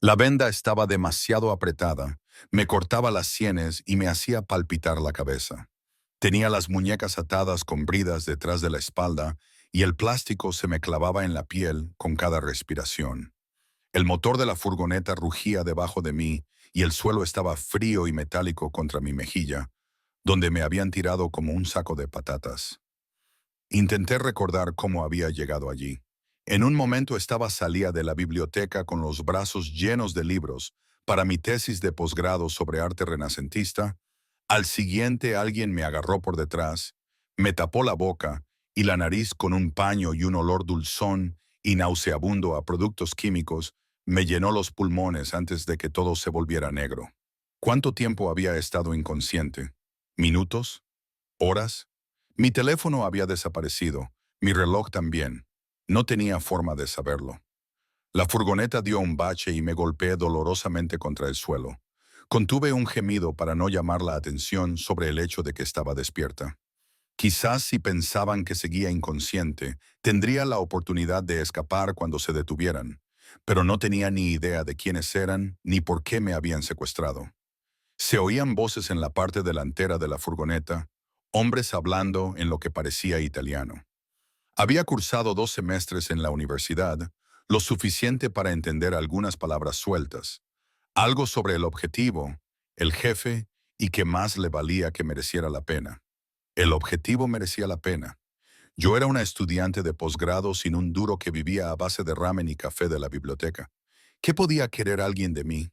La venda estaba demasiado apretada, me cortaba las sienes y me hacía palpitar la cabeza. Tenía las muñecas atadas con bridas detrás de la espalda y el plástico se me clavaba en la piel con cada respiración. El motor de la furgoneta rugía debajo de mí y el suelo estaba frío y metálico contra mi mejilla, donde me habían tirado como un saco de patatas. Intenté recordar cómo había llegado allí. En un momento salía de la biblioteca con los brazos llenos de libros para mi tesis de posgrado sobre arte renacentista. Al siguiente alguien me agarró por detrás, me tapó la boca y la nariz con un paño y un olor dulzón y nauseabundo a productos químicos me llenó los pulmones antes de que todo se volviera negro. ¿Cuánto tiempo había estado inconsciente? ¿Minutos? ¿Horas? Mi teléfono había desaparecido, mi reloj también. No tenía forma de saberlo. La furgoneta dio un bache y me golpeé dolorosamente contra el suelo. Contuve un gemido para no llamar la atención sobre el hecho de que estaba despierta. Quizás si pensaban que seguía inconsciente, tendría la oportunidad de escapar cuando se detuvieran, pero no tenía ni idea de quiénes eran ni por qué me habían secuestrado. Se oían voces en la parte delantera de la furgoneta, hombres hablando en lo que parecía italiano. Había cursado 2 semestres en la universidad, lo suficiente para entender algunas palabras sueltas, algo sobre el objetivo, el jefe y que más le valía que mereciera la pena. El objetivo merecía la pena. Yo era una estudiante de posgrado sin un duro que vivía a base de ramen y café de la biblioteca. ¿Qué podía querer alguien de mí?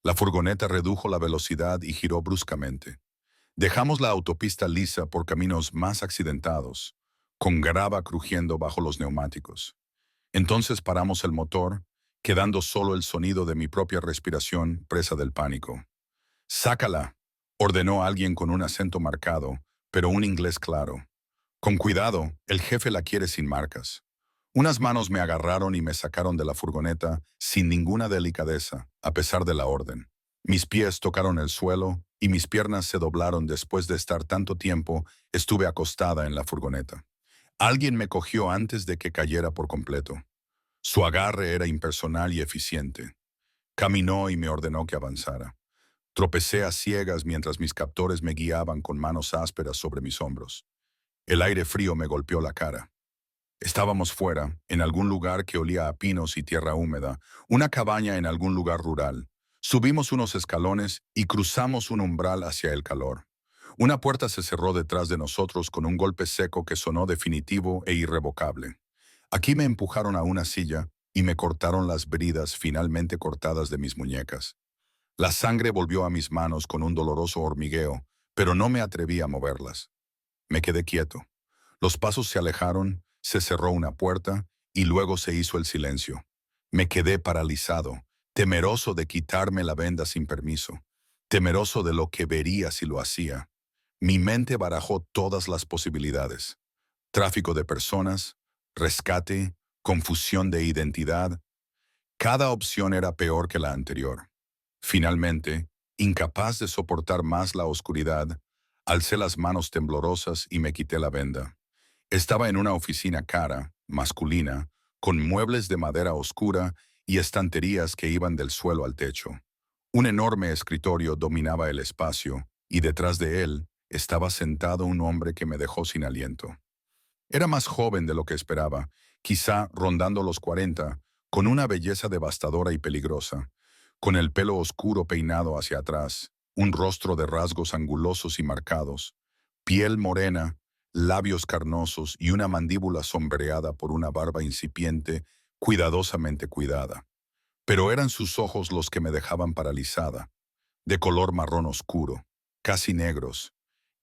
La furgoneta redujo la velocidad y giró bruscamente. Dejamos la autopista lisa por caminos más accidentados, con grava crujiendo bajo los neumáticos. Entonces paramos el motor, quedando solo el sonido de mi propia respiración presa del pánico. «Sácala», ordenó alguien con un acento marcado, pero un inglés claro. «Con cuidado, el jefe la quiere sin marcas». Unas manos me agarraron y me sacaron de la furgoneta sin ninguna delicadeza, a pesar de la orden. Mis pies tocaron el suelo y mis piernas se doblaron después de estar tanto tiempo estuve acostada en la furgoneta. Alguien me cogió antes de que cayera por completo. Su agarre era impersonal y eficiente. Caminó y me ordenó que avanzara. Tropecé a ciegas mientras mis captores me guiaban con manos ásperas sobre mis hombros. El aire frío me golpeó la cara. Estábamos fuera, en algún lugar que olía a pinos y tierra húmeda, una cabaña en algún lugar rural. Subimos unos escalones y cruzamos un umbral hacia el calor. Una puerta se cerró detrás de nosotros con un golpe seco que sonó definitivo e irrevocable. Aquí me empujaron a una silla y me cortaron las bridas finalmente cortadas de mis muñecas. La sangre volvió a mis manos con un doloroso hormigueo, pero no me atreví a moverlas. Me quedé quieto. Los pasos se alejaron, se cerró una puerta y luego se hizo el silencio. Me quedé paralizado, temeroso de quitarme la venda sin permiso, temeroso de lo que vería si lo hacía. Mi mente barajó todas las posibilidades. Tráfico de personas, rescate, confusión de identidad. Cada opción era peor que la anterior. Finalmente, incapaz de soportar más la oscuridad, alcé las manos temblorosas y me quité la venda. Estaba en una oficina cara, masculina, con muebles de madera oscura y estanterías que iban del suelo al techo. Un enorme escritorio dominaba el espacio y detrás de él estaba sentado un hombre que me dejó sin aliento. Era más joven de lo que esperaba, quizá rondando los 40, con una belleza devastadora y peligrosa, con el pelo oscuro peinado hacia atrás, un rostro de rasgos angulosos y marcados, piel morena, labios carnosos y una mandíbula sombreada por una barba incipiente, cuidadosamente cuidada. Pero eran sus ojos los que me dejaban paralizada, de color marrón oscuro, casi negros,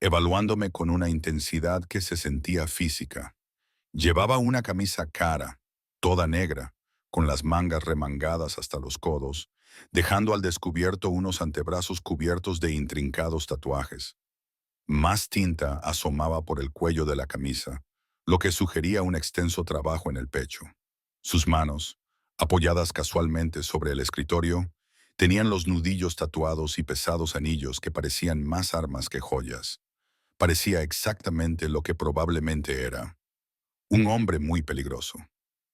evaluándome con una intensidad que se sentía física. Llevaba una camisa cara, toda negra, con las mangas remangadas hasta los codos, dejando al descubierto unos antebrazos cubiertos de intrincados tatuajes. Más tinta asomaba por el cuello de la camisa, lo que sugería un extenso trabajo en el pecho. Sus manos, apoyadas casualmente sobre el escritorio, tenían los nudillos tatuados y pesados anillos que parecían más armas que joyas. Parecía exactamente lo que probablemente era. Un hombre muy peligroso.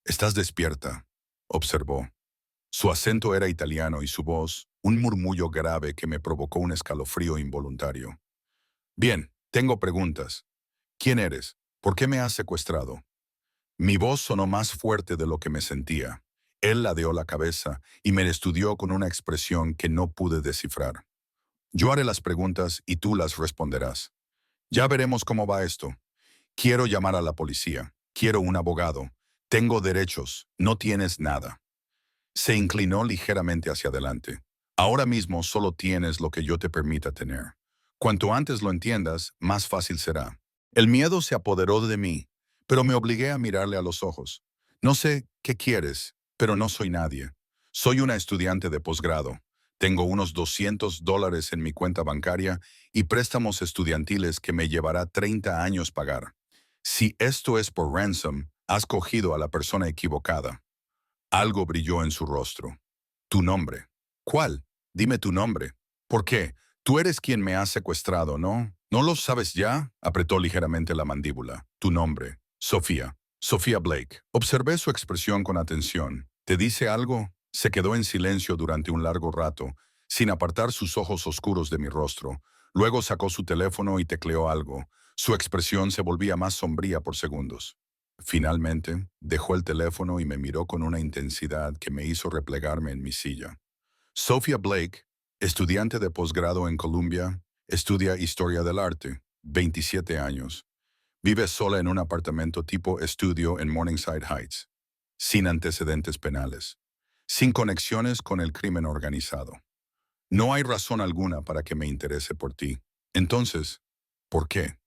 «Estás despierta», observó. Su acento era italiano y su voz, un murmullo grave que me provocó un escalofrío involuntario. Bien, tengo preguntas. ¿Quién eres? ¿Por qué me has secuestrado? Mi voz sonó más fuerte de lo que me sentía. Él ladeó la cabeza y me estudió con una expresión que no pude descifrar. Yo haré las preguntas y tú las responderás. Ya veremos cómo va esto. Quiero llamar a la policía. Quiero un abogado. Tengo derechos. No tienes nada. Se inclinó ligeramente hacia adelante. Ahora mismo solo tienes lo que yo te permita tener. Cuanto antes lo entiendas, más fácil será. El miedo se apoderó de mí, pero me obligué a mirarle a los ojos. No sé qué quieres, pero no soy nadie. Soy una estudiante de posgrado. Tengo unos $200 en mi cuenta bancaria y préstamos estudiantiles que me llevará 30 años pagar. Si esto es por ransom, has cogido a la persona equivocada. Algo brilló en su rostro. Tu nombre. ¿Cuál? Dime tu nombre. ¿Por qué? Tú eres quien me ha secuestrado, ¿no? ¿No lo sabes ya? Apretó ligeramente la mandíbula. Tu nombre. Sofía. Sofía Blake. Observé su expresión con atención. ¿Te dice algo? Se quedó en silencio durante un largo rato, sin apartar sus ojos oscuros de mi rostro. Luego sacó su teléfono y tecleó algo. Su expresión se volvía más sombría por segundos. Finalmente, dejó el teléfono y me miró con una intensidad que me hizo replegarme en mi silla. Sophia Blake, estudiante de posgrado en Columbia, estudia Historia del Arte, 27 años. Vive sola en un apartamento tipo estudio en Morningside Heights, sin antecedentes penales, sin conexiones con el crimen organizado. No hay razón alguna para que me interese por ti. Entonces, ¿por qué?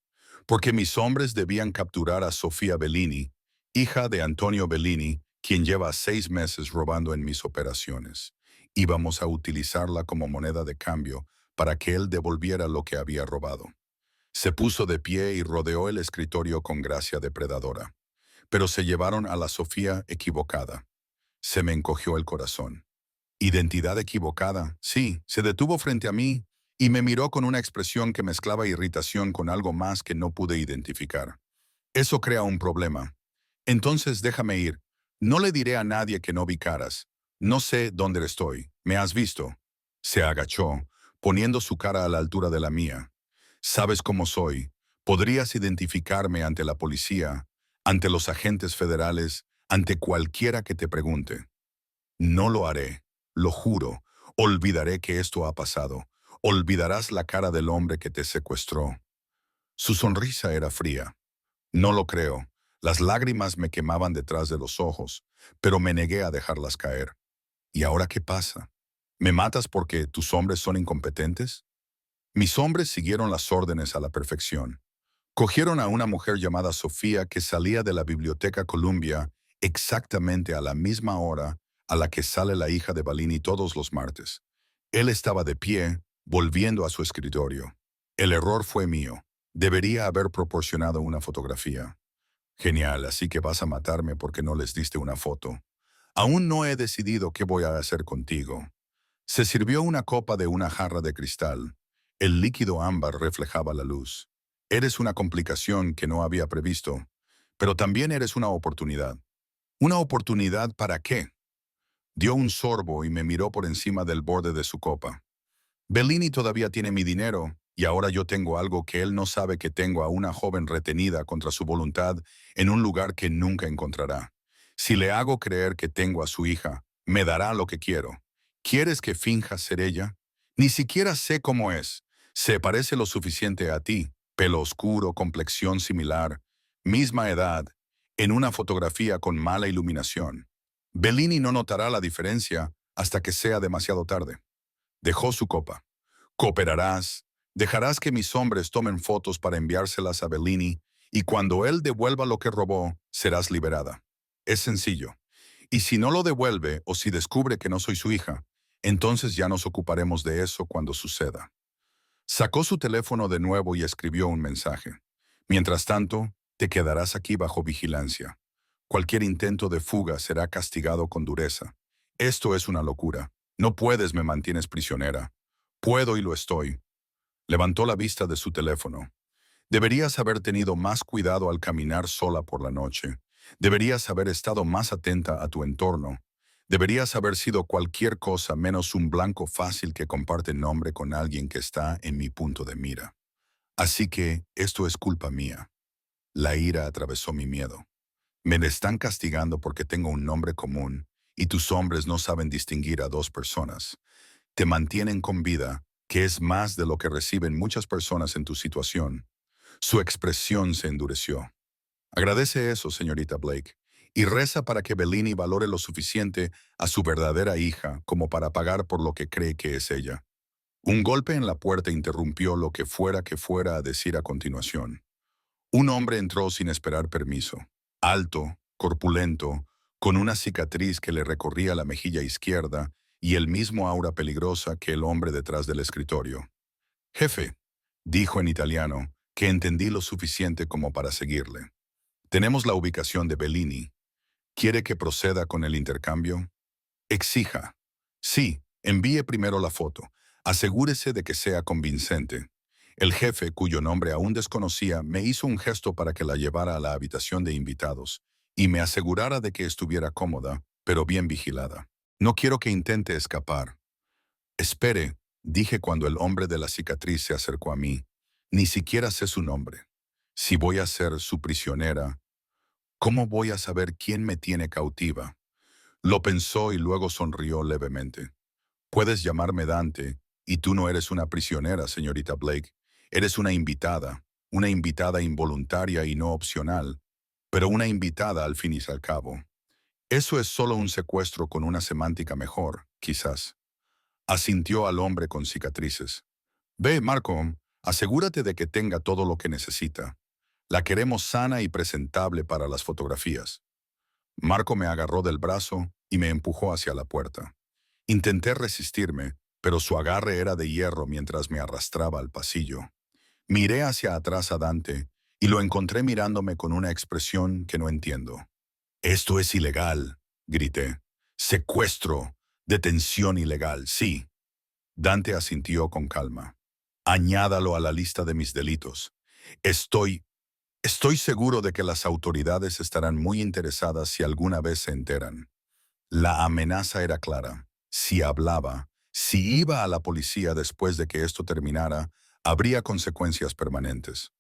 Porque mis hombres debían capturar a Sofía Bellini, hija de Antonio Bellini, quien lleva 6 meses robando en mis operaciones. Íbamos a utilizarla como moneda de cambio para que él devolviera lo que había robado. Se puso de pie y rodeó el escritorio con gracia depredadora. Pero se llevaron a la Sofía equivocada. Se me encogió el corazón. Identidad equivocada. Sí, se detuvo frente a mí y me miró con una expresión que mezclaba irritación con algo más que no pude identificar. Eso crea un problema. Entonces déjame ir. No le diré a nadie que no vi caras. No sé dónde estoy. ¿Me has visto? Se agachó, poniendo su cara a la altura de la mía. Sabes cómo soy. Podrías identificarme ante la policía, ante los agentes federales, ante cualquiera que te pregunte. No lo haré, lo juro. Olvidaré que esto ha pasado. Olvidarás la cara del hombre que te secuestró. Su sonrisa era fría. No lo creo. Las lágrimas me quemaban detrás de los ojos, pero me negué a dejarlas caer. ¿Y ahora qué pasa? ¿Me matas porque tus hombres son incompetentes? Mis hombres siguieron las órdenes a la perfección. Cogieron a una mujer llamada Sofía que salía de la Biblioteca Columbia exactamente a la misma hora a la que sale la hija de Bellini todos los martes. Él estaba de pie, volviendo a su escritorio. El error fue mío. Debería haber proporcionado una fotografía. Genial, así que vas a matarme porque no les diste una foto. Aún no he decidido qué voy a hacer contigo. Se sirvió una copa de una jarra de cristal. El líquido ámbar reflejaba la luz. Eres una complicación que no había previsto, pero también eres una oportunidad. ¿Una oportunidad para qué? Dio un sorbo y me miró por encima del borde de su copa. Bellini todavía tiene mi dinero, y ahora yo tengo algo que él no sabe que tengo a una joven retenida contra su voluntad en un lugar que nunca encontrará. Si le hago creer que tengo a su hija, me dará lo que quiero. ¿Quieres que finja ser ella? Ni siquiera sé cómo es. Se parece lo suficiente a ti. Pelo oscuro, complexión similar, misma edad, en una fotografía con mala iluminación. Bellini no notará la diferencia hasta que sea demasiado tarde. Dejó su copa. Cooperarás, dejarás que mis hombres tomen fotos para enviárselas a Bellini, y cuando él devuelva lo que robó, serás liberada. Es sencillo. Y si no lo devuelve o si descubre que no soy su hija, entonces ya nos ocuparemos de eso cuando suceda. Sacó su teléfono de nuevo y escribió un mensaje. Mientras tanto, te quedarás aquí bajo vigilancia. Cualquier intento de fuga será castigado con dureza. Esto es una locura. No puedes, me mantienes prisionera. Puedo y lo estoy. Levantó la vista de su teléfono. Deberías haber tenido más cuidado al caminar sola por la noche. Deberías haber estado más atenta a tu entorno. Deberías haber sido cualquier cosa menos un blanco fácil que comparte nombre con alguien que está en mi punto de mira. Así que esto es culpa mía. La ira atravesó mi miedo. Me están castigando porque tengo un nombre común y tus hombres no saben distinguir a dos personas. Te mantienen con vida, que es más de lo que reciben muchas personas en tu situación. Su expresión se endureció. Agradece eso, señorita Blake, y reza para que Bellini valore lo suficiente a su verdadera hija como para pagar por lo que cree que es ella. Un golpe en la puerta interrumpió lo que fuera a decir a continuación. Un hombre entró sin esperar permiso. Alto, corpulento, con una cicatriz que le recorría la mejilla izquierda y el mismo aura peligrosa que el hombre detrás del escritorio. Jefe, dijo en italiano, que entendí lo suficiente como para seguirle. Tenemos la ubicación de Bellini. ¿Quiere que proceda con el intercambio? Exija. Sí, envíe primero la foto. Asegúrese de que sea convincente. El jefe, cuyo nombre aún desconocía, me hizo un gesto para que la llevara a la habitación de invitados y me asegurara de que estuviera cómoda, pero bien vigilada. No quiero que intente escapar. Espere, dije cuando el hombre de la cicatriz se acercó a mí. Ni siquiera sé su nombre. Si voy a ser su prisionera, ¿cómo voy a saber quién me tiene cautiva? Lo pensó y luego sonrió levemente. Puedes llamarme Dante, y tú no eres una prisionera, señorita Blake. Eres una invitada involuntaria y no opcional, pero una invitada al fin y al cabo. Eso es solo un secuestro con una semántica mejor, quizás. Asintió al hombre con cicatrices. Ve, Marco, asegúrate de que tenga todo lo que necesita. La queremos sana y presentable para las fotografías. Marco me agarró del brazo y me empujó hacia la puerta. Intenté resistirme, pero su agarre era de hierro mientras me arrastraba al pasillo. Miré hacia atrás a Dante y lo encontré mirándome con una expresión que no entiendo. «Esto es ilegal», grité. «Secuestro, detención ilegal, sí». Dante asintió con calma. «Añádalo a la lista de mis delitos. Estoy seguro de que las autoridades estarán muy interesadas si alguna vez se enteran». La amenaza era clara. Si hablaba, si iba a la policía después de que esto terminara, habría consecuencias permanentes.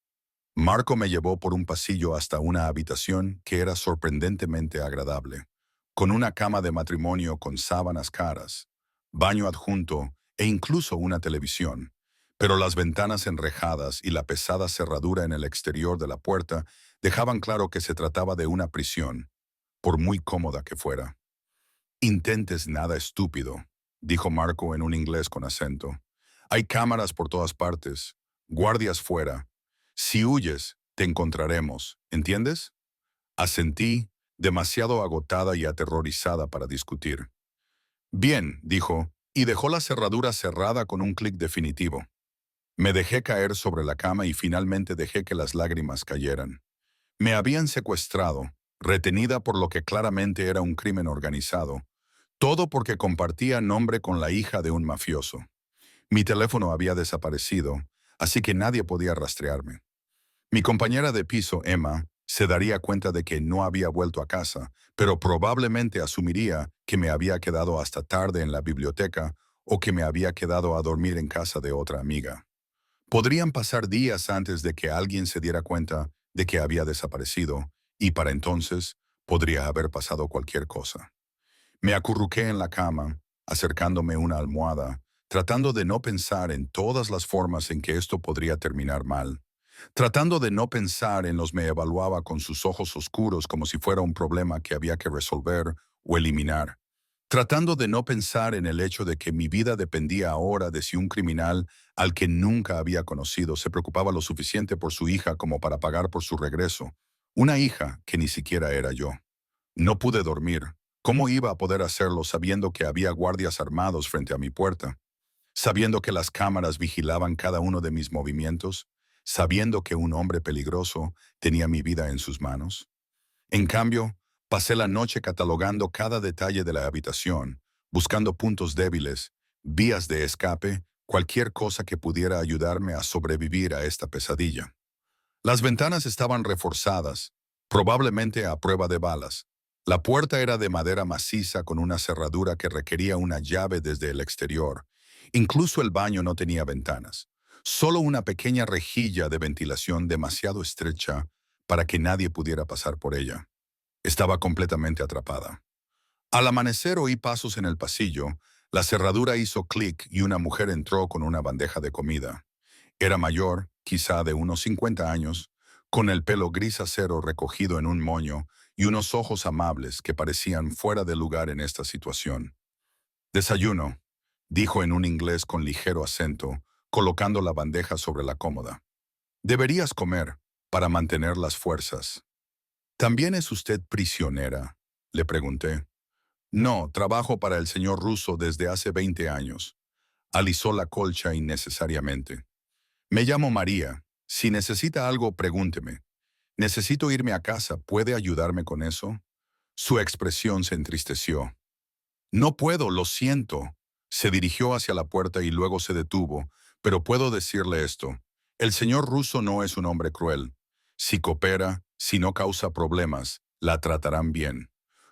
Marco me llevó por un pasillo hasta una habitación que era sorprendentemente agradable, con una cama de matrimonio con sábanas caras, baño adjunto e incluso una televisión. Pero las ventanas enrejadas y la pesada cerradura en el exterior de la puerta dejaban claro que se trataba de una prisión, por muy cómoda que fuera. «Intentes nada estúpido», dijo Marco en un inglés con acento. «Hay cámaras por todas partes, guardias fuera. Si huyes, te encontraremos, ¿entiendes?» Asentí, demasiado agotada y aterrorizada para discutir. «Bien», dijo, y dejó la cerradura cerrada con un clic definitivo. Me dejé caer sobre la cama y finalmente dejé que las lágrimas cayeran. Me habían secuestrado, retenida por lo que claramente era un crimen organizado. Todo porque compartía nombre con la hija de un mafioso. Mi teléfono había desaparecido, así que nadie podía rastrearme. Mi compañera de piso, Emma, se daría cuenta de que no había vuelto a casa, pero probablemente asumiría que me había quedado hasta tarde en la biblioteca o que me había quedado a dormir en casa de otra amiga. Podrían pasar días antes de que alguien se diera cuenta de que había desaparecido, y para entonces podría haber pasado cualquier cosa. Me acurruqué en la cama, acercándome una almohada, tratando de no pensar en todas las formas en que esto podría terminar mal. Tratando de no pensar en los me evaluaba con sus ojos oscuros como si fuera un problema que había que resolver o eliminar. Tratando de no pensar en el hecho de que mi vida dependía ahora de si un criminal al que nunca había conocido se preocupaba lo suficiente por su hija como para pagar por su regreso. Una hija que ni siquiera era yo. No pude dormir. ¿Cómo iba a poder hacerlo sabiendo que había guardias armados frente a mi puerta? Sabiendo que las cámaras vigilaban cada uno de mis movimientos, sabiendo que un hombre peligroso tenía mi vida en sus manos. En cambio, pasé la noche catalogando cada detalle de la habitación, buscando puntos débiles, vías de escape, cualquier cosa que pudiera ayudarme a sobrevivir a esta pesadilla. Las ventanas estaban reforzadas, probablemente a prueba de balas, La puerta era de madera maciza con una cerradura que requería una llave desde el exterior. Incluso el baño no tenía ventanas. Solo una pequeña rejilla de ventilación demasiado estrecha para que nadie pudiera pasar por ella. Estaba completamente atrapada. Al amanecer oí pasos en el pasillo, la cerradura hizo clic y una mujer entró con una bandeja de comida. Era mayor, quizá de unos 50 años, con el pelo gris acero recogido en un moño y unos ojos amables que parecían fuera de lugar en esta situación. Desayuno, dijo en un inglés con ligero acento, colocando la bandeja sobre la cómoda. Deberías comer, para mantener las fuerzas. ¿También es usted prisionera?, le pregunté. No, trabajo para el señor Russo desde hace 20 años. Alisó la colcha innecesariamente. Me llamo María. Si necesita algo, pregúnteme. Necesito irme a casa. ¿Puede ayudarme con eso? Su expresión se entristeció. No puedo, lo siento. Se dirigió hacia la puerta y luego se detuvo, pero puedo decirle esto. El señor Russo no es un hombre cruel. Si coopera, si no causa problemas, la tratarán bien.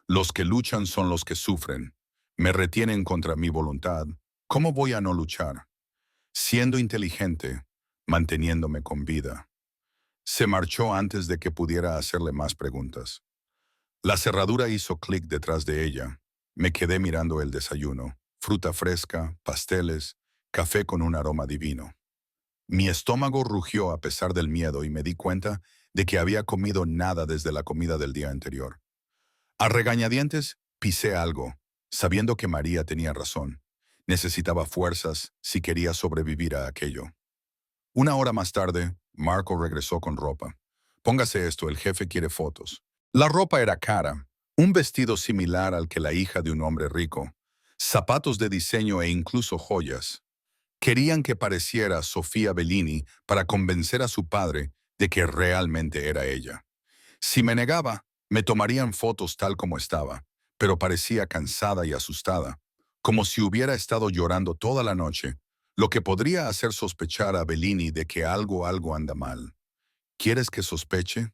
Los que luchan son los que sufren. Me retienen contra mi voluntad. ¿Cómo voy a no luchar? Siendo inteligente, manteniéndome con vida. Se marchó antes de que pudiera hacerle más preguntas. La cerradura hizo clic detrás de ella. Me quedé mirando el desayuno. Fruta fresca, pasteles, café con un aroma divino. Mi estómago rugió a pesar del miedo y me di cuenta de que había comido nada desde la comida del día anterior. A regañadientes, pisé algo, sabiendo que María tenía razón. Necesitaba fuerzas si quería sobrevivir a aquello. Una hora más tarde, Marco regresó con ropa. Póngase esto, el jefe quiere fotos. La ropa era cara, un vestido similar al que la hija de un hombre rico, zapatos de diseño e incluso joyas. Querían que pareciera Sofía Bellini para convencer a su padre de que realmente era ella. Si me negaba, me tomarían fotos tal como estaba, pero parecía cansada y asustada, como si hubiera estado llorando toda la noche, lo que podría hacer sospechar a Bellini de que algo anda mal. ¿Quieres que sospeche?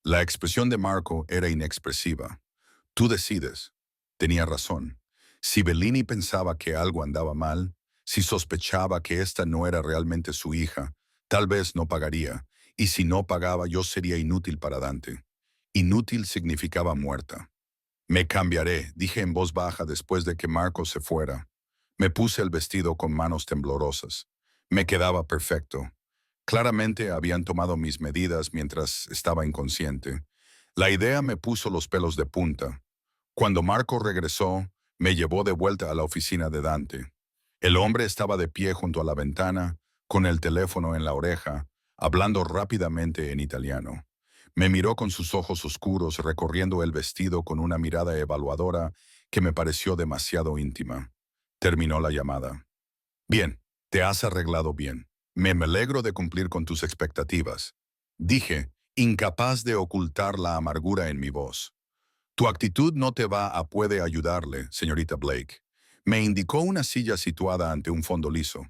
La expresión de Marco era inexpresiva. Tú decides. Tenía razón. Si Bellini pensaba que algo andaba mal, si sospechaba que esta no era realmente su hija, tal vez no pagaría, y si no pagaba yo sería inútil para Dante. Inútil significaba muerta. Me cambiaré, dije en voz baja después de que Marco se fuera. Me puse el vestido con manos temblorosas. Me quedaba perfecto. Claramente habían tomado mis medidas mientras estaba inconsciente. La idea me puso los pelos de punta. Cuando Marco regresó, me llevó de vuelta a la oficina de Dante. El hombre estaba de pie junto a la ventana, con el teléfono en la oreja, hablando rápidamente en italiano. Me miró con sus ojos oscuros recorriendo el vestido con una mirada evaluadora que me pareció demasiado íntima. Terminó la llamada. Bien, te has arreglado bien. Me alegro de cumplir con tus expectativas. Dije, incapaz de ocultar la amargura en mi voz. Tu actitud no te va a puede ayudarle, señorita Blake. Me indicó una silla situada ante un fondo liso.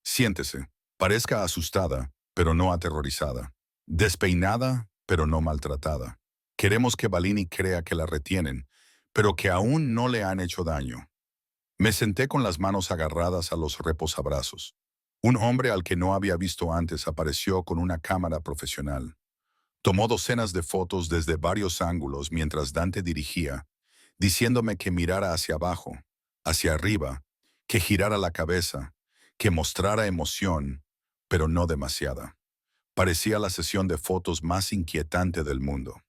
Siéntese. Parezca asustada, pero no aterrorizada. Despeinada, pero no maltratada. Queremos que Bellini crea que la retienen, pero que aún no le han hecho daño. Me senté con las manos agarradas a los reposabrazos. Un hombre al que no había visto antes apareció con una cámara profesional. Tomó docenas de fotos desde varios ángulos mientras Dante dirigía, diciéndome que mirara hacia abajo, hacia arriba, que girara la cabeza, que mostrara emoción, pero no demasiada. Parecía la sesión de fotos más inquietante del mundo.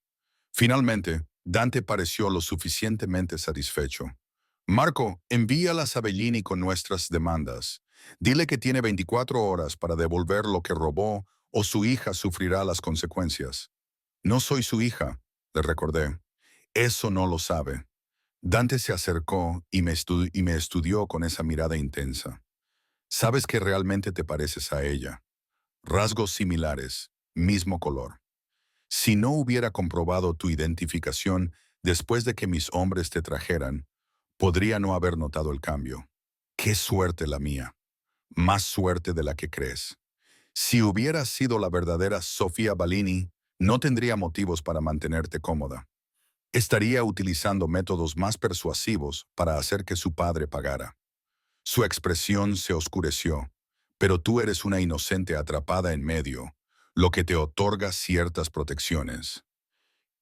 Finalmente, Dante pareció lo suficientemente satisfecho. Marco, envíalas a Bellini con nuestras demandas. Dile que tiene 24 horas para devolver lo que robó o su hija sufrirá las consecuencias. No soy su hija, le recordé. Eso no lo sabe. Dante se acercó y me estudió con esa mirada intensa. Sabes que realmente te pareces a ella. Rasgos similares, mismo color. Si no hubiera comprobado tu identificación después de que mis hombres te trajeran, podría no haber notado el cambio. Qué suerte la mía. Más suerte de la que crees. Si hubieras sido la verdadera Sofía Bellini, no tendría motivos para mantenerte cómoda. Estaría utilizando métodos más persuasivos para hacer que su padre pagara. Su expresión se oscureció. Pero tú eres una inocente atrapada en medio, lo que te otorga ciertas protecciones.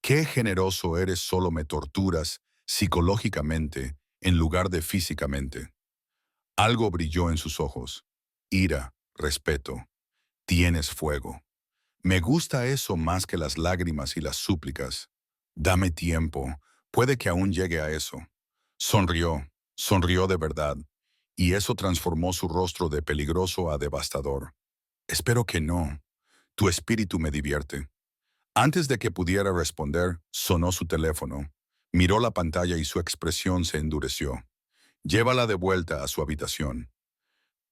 Qué generoso eres, solo me torturas psicológicamente en lugar de físicamente. Algo brilló en sus ojos. Ira, respeto. Tienes fuego. Me gusta eso más que las lágrimas y las súplicas. Dame tiempo, puede que aún llegue a eso. Sonrió de verdad, y eso transformó su rostro de peligroso a devastador. Espero que no. Tu espíritu me divierte. Antes de que pudiera responder, sonó su teléfono. Miró la pantalla y su expresión se endureció. Llévala de vuelta a su habitación.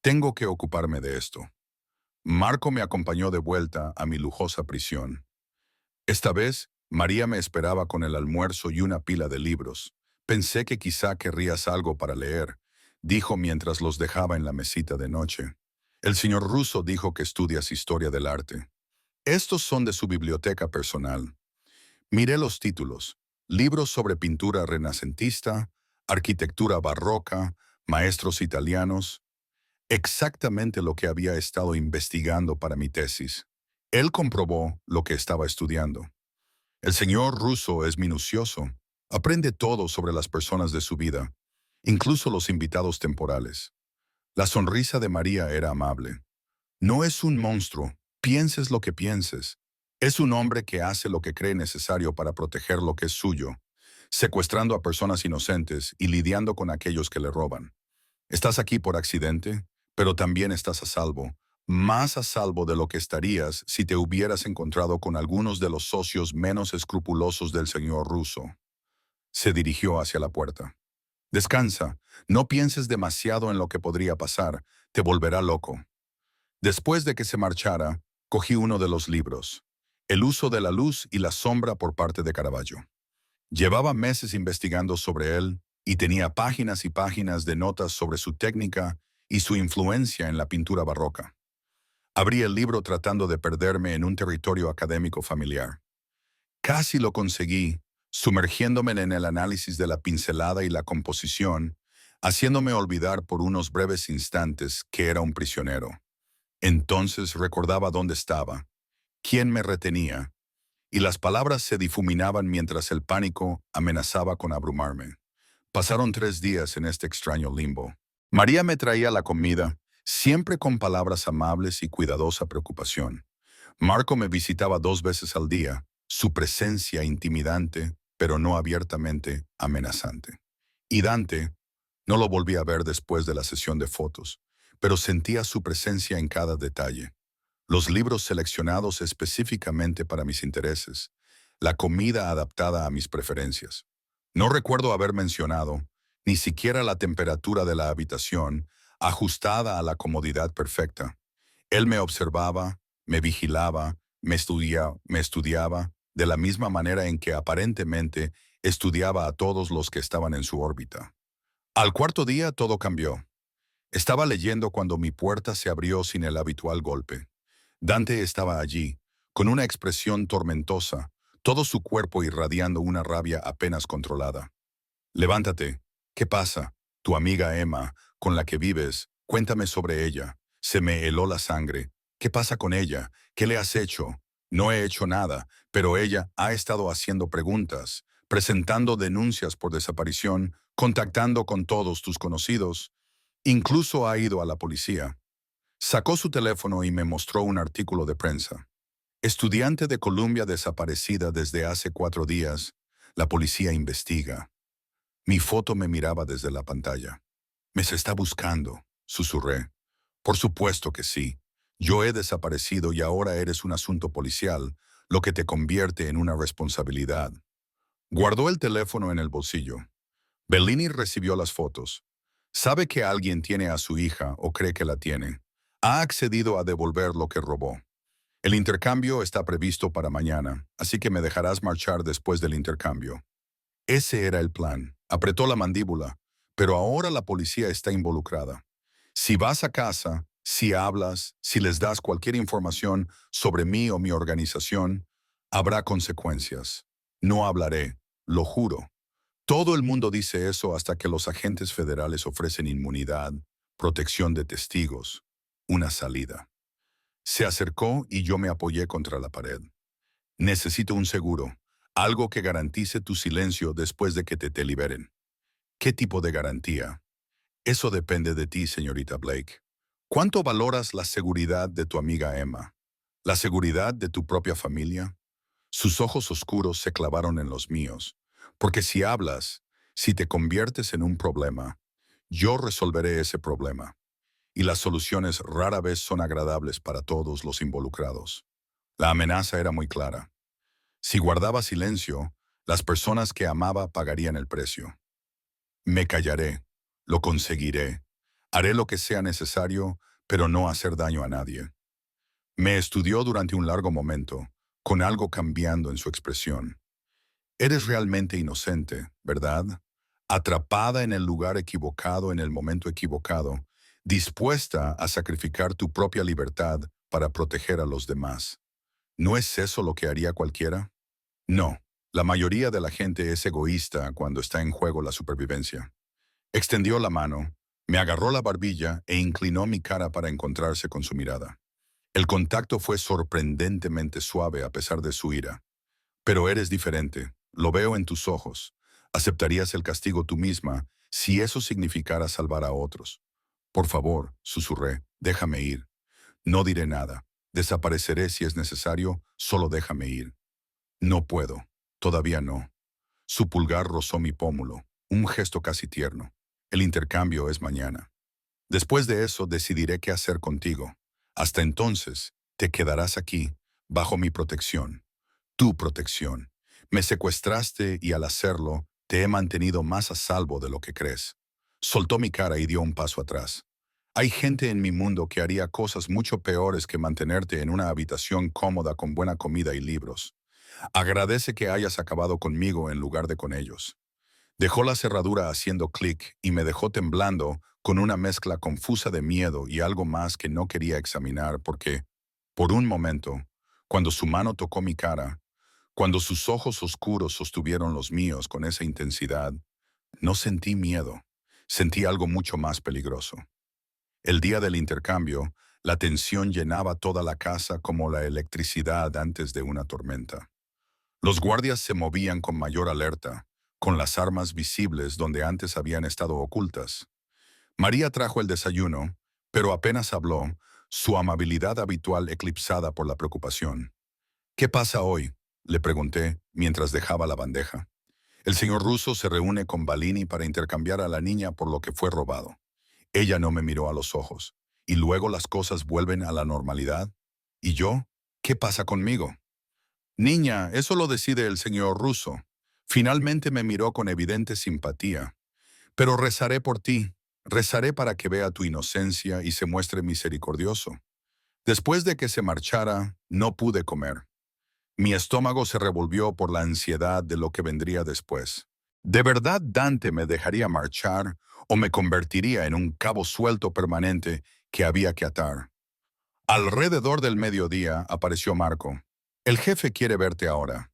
Tengo que ocuparme de esto. Marco me acompañó de vuelta a mi lujosa prisión. Esta vez, María me esperaba con el almuerzo y una pila de libros. Pensé que quizá querrías algo para leer, dijo mientras los dejaba en la mesita de noche. El señor Russo dijo que estudias historia del arte. Estos son de su biblioteca personal. Miré los títulos. Libros sobre pintura renacentista, arquitectura barroca, maestros italianos. Exactamente lo que había estado investigando para mi tesis. Él comprobó lo que estaba estudiando. El señor Russo es minucioso. Aprende todo sobre las personas de su vida, incluso los invitados temporales. La sonrisa de María era amable. No es un monstruo, pienses lo que pienses. Es un hombre que hace lo que cree necesario para proteger lo que es suyo, secuestrando a personas inocentes y lidiando con aquellos que le roban. Estás aquí por accidente, pero también estás a salvo, más a salvo de lo que estarías si te hubieras encontrado con algunos de los socios menos escrupulosos del señor Russo. Se dirigió hacia la puerta. Descansa, no pienses demasiado en lo que podría pasar, te volverá loco. Después de que se marchara, cogí uno de los libros, El uso de la luz y la sombra por parte de Caravaggio. Llevaba meses investigando sobre él y tenía páginas y páginas de notas sobre su técnica y su influencia en la pintura barroca. Abrí el libro tratando de perderme en un territorio académico familiar. Casi lo conseguí, sumergiéndome en el análisis de la pincelada y la composición, haciéndome olvidar por unos breves instantes que era un prisionero. Entonces recordaba dónde estaba, quién me retenía, y las palabras se difuminaban mientras el pánico amenazaba con abrumarme. Pasaron 3 días en este extraño limbo. María me traía la comida, siempre con palabras amables y cuidadosa preocupación. Marco me visitaba 2 veces al día, su presencia intimidante, pero no abiertamente amenazante. Y Dante, no lo volví a ver después de la sesión de fotos, pero sentía su presencia en cada detalle. Los libros seleccionados específicamente para mis intereses, la comida adaptada a mis preferencias. No recuerdo haber mencionado, ni siquiera la temperatura de la habitación, ajustada a la comodidad perfecta. Él me observaba, me vigilaba, me estudiaba, de la misma manera en que aparentemente estudiaba a todos los que estaban en su órbita. Al cuarto día todo cambió. Estaba leyendo cuando mi puerta se abrió sin el habitual golpe. Dante estaba allí, con una expresión tormentosa, todo su cuerpo irradiando una rabia apenas controlada. Levántate. ¿Qué pasa? Tu amiga Emma, con la que vives, cuéntame sobre ella. Se me heló la sangre. ¿Qué pasa con ella? ¿Qué le has hecho? No he hecho nada, pero ella ha estado haciendo preguntas, presentando denuncias por desaparición, contactando con todos tus conocidos. Incluso ha ido a la policía. Sacó su teléfono y me mostró un artículo de prensa. Estudiante de Columbia desaparecida desde hace 4 días. La policía investiga. Mi foto me miraba desde la pantalla. Me se está buscando, susurré. Por supuesto que sí. Yo he desaparecido y ahora eres un asunto policial, lo que te convierte en una responsabilidad. Guardó el teléfono en el bolsillo. Bellini recibió las fotos. Sabe que alguien tiene a su hija o cree que la tiene. Ha accedido a devolver lo que robó. El intercambio está previsto para mañana, así que me dejarás marchar después del intercambio. Ese era el plan. Apretó la mandíbula, pero ahora la policía está involucrada. Si vas a casa, si hablas, si les das cualquier información sobre mí o mi organización, habrá consecuencias. No hablaré, lo juro. Todo el mundo dice eso hasta que los agentes federales ofrecen inmunidad, protección de testigos, una salida. Se acercó y yo me apoyé contra la pared. Necesito un seguro, algo que garantice tu silencio después de que te liberen. ¿Qué tipo de garantía? Eso depende de ti, señorita Blake. ¿Cuánto valoras la seguridad de tu amiga Emma? ¿La seguridad de tu propia familia? Sus ojos oscuros se clavaron en los míos, porque si hablas, si te conviertes en un problema, yo resolveré ese problema, y las soluciones rara vez son agradables para todos los involucrados. La amenaza era muy clara. Si guardaba silencio, las personas que amaba pagarían el precio. Me callaré, lo conseguiré, haré lo que sea necesario, pero no hacer daño a nadie. Me estudió durante un largo momento, con algo cambiando en su expresión. Eres realmente inocente, ¿verdad? Atrapada en el lugar equivocado en el momento equivocado, dispuesta a sacrificar tu propia libertad para proteger a los demás. ¿No es eso lo que haría cualquiera? No. La mayoría de la gente es egoísta cuando está en juego la supervivencia. Extendió la mano, me agarró la barbilla e inclinó mi cara para encontrarse con su mirada. El contacto fue sorprendentemente suave a pesar de su ira. Pero eres diferente, lo veo en tus ojos. ¿Aceptarías el castigo tú misma si eso significara salvar a otros? Por favor, susurré, déjame ir. No diré nada. Desapareceré si es necesario, solo déjame ir. No puedo. Todavía no. Su pulgar rozó mi pómulo, un gesto casi tierno. El intercambio es mañana. Después de eso decidiré qué hacer contigo. Hasta entonces, te quedarás aquí, bajo mi protección. Tu protección. Me secuestraste y al hacerlo, te he mantenido más a salvo de lo que crees. Soltó mi cara y dio un paso atrás. Hay gente en mi mundo que haría cosas mucho peores que mantenerte en una habitación cómoda con buena comida y libros. Agradece que hayas acabado conmigo en lugar de con ellos. Dejó la cerradura haciendo clic y me dejó temblando con una mezcla confusa de miedo y algo más que no quería examinar porque, por un momento, cuando su mano tocó mi cara, cuando sus ojos oscuros sostuvieron los míos con esa intensidad, no sentí miedo, sentí algo mucho más peligroso. El día del intercambio, la tensión llenaba toda la casa como la electricidad antes de una tormenta. Los guardias se movían con mayor alerta, con las armas visibles donde antes habían estado ocultas. María trajo el desayuno, pero apenas habló, su amabilidad habitual eclipsada por la preocupación. ¿Qué pasa hoy?, le pregunté mientras dejaba la bandeja. El señor Russo se reúne con Balini para intercambiar a la niña por lo que fue robado. Ella no me miró a los ojos. ¿Y luego las cosas vuelven a la normalidad? ¿Y yo? ¿Qué pasa conmigo? Niña, eso lo decide el señor Russo. Finalmente me miró con evidente simpatía. Pero rezaré por ti. Rezaré para que vea tu inocencia y se muestre misericordioso. Después de que se marchara, no pude comer. Mi estómago se revolvió por la ansiedad de lo que vendría después. ¿De verdad Dante me dejaría marchar o me convertiría en un cabo suelto permanente que había que atar? Alrededor del mediodía apareció Marco. El jefe quiere verte ahora.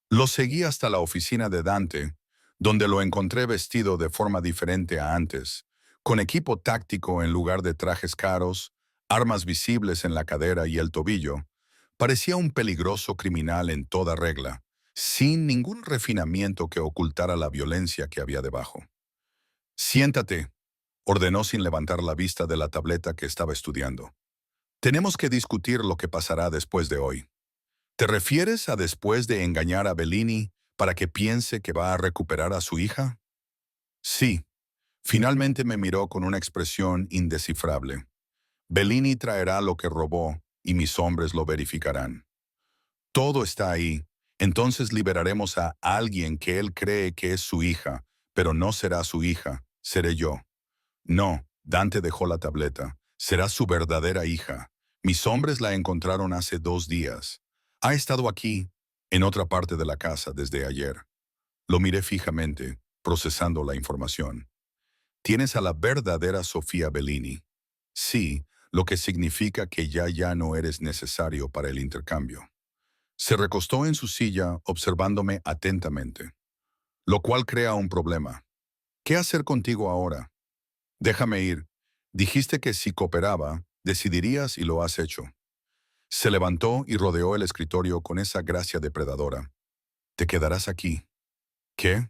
Lo seguí hasta la oficina de Dante, donde lo encontré vestido de forma diferente a antes, con equipo táctico en lugar de trajes caros, armas visibles en la cadera y el tobillo. Parecía un peligroso criminal en toda regla, sin ningún refinamiento que ocultara la violencia que había debajo. Siéntate, ordenó sin levantar la vista de la tableta que estaba estudiando. Tenemos que discutir lo que pasará después de hoy. ¿Te refieres a después de engañar a Bellini para que piense que va a recuperar a su hija? Sí. Finalmente me miró con una expresión indescifrable. Bellini traerá lo que robó y mis hombres lo verificarán. Todo está ahí. Entonces liberaremos a alguien que él cree que es su hija, pero no será su hija, seré yo. No, Dante dejó la tableta. Será su verdadera hija. Mis hombres la encontraron hace 2 días. Ha estado aquí, en otra parte de la casa, desde ayer. Lo miré fijamente, procesando la información. Tienes a la verdadera Sofía Bellini. Sí, lo que significa que ya no eres necesario para el intercambio. Se recostó en su silla, observándome atentamente. lo cual crea un problema. ¿Qué hacer contigo ahora? Déjame ir. Dijiste que si cooperaba, decidirías y lo has hecho. Se levantó y rodeó el escritorio con esa gracia depredadora. Te quedarás aquí. ¿Qué?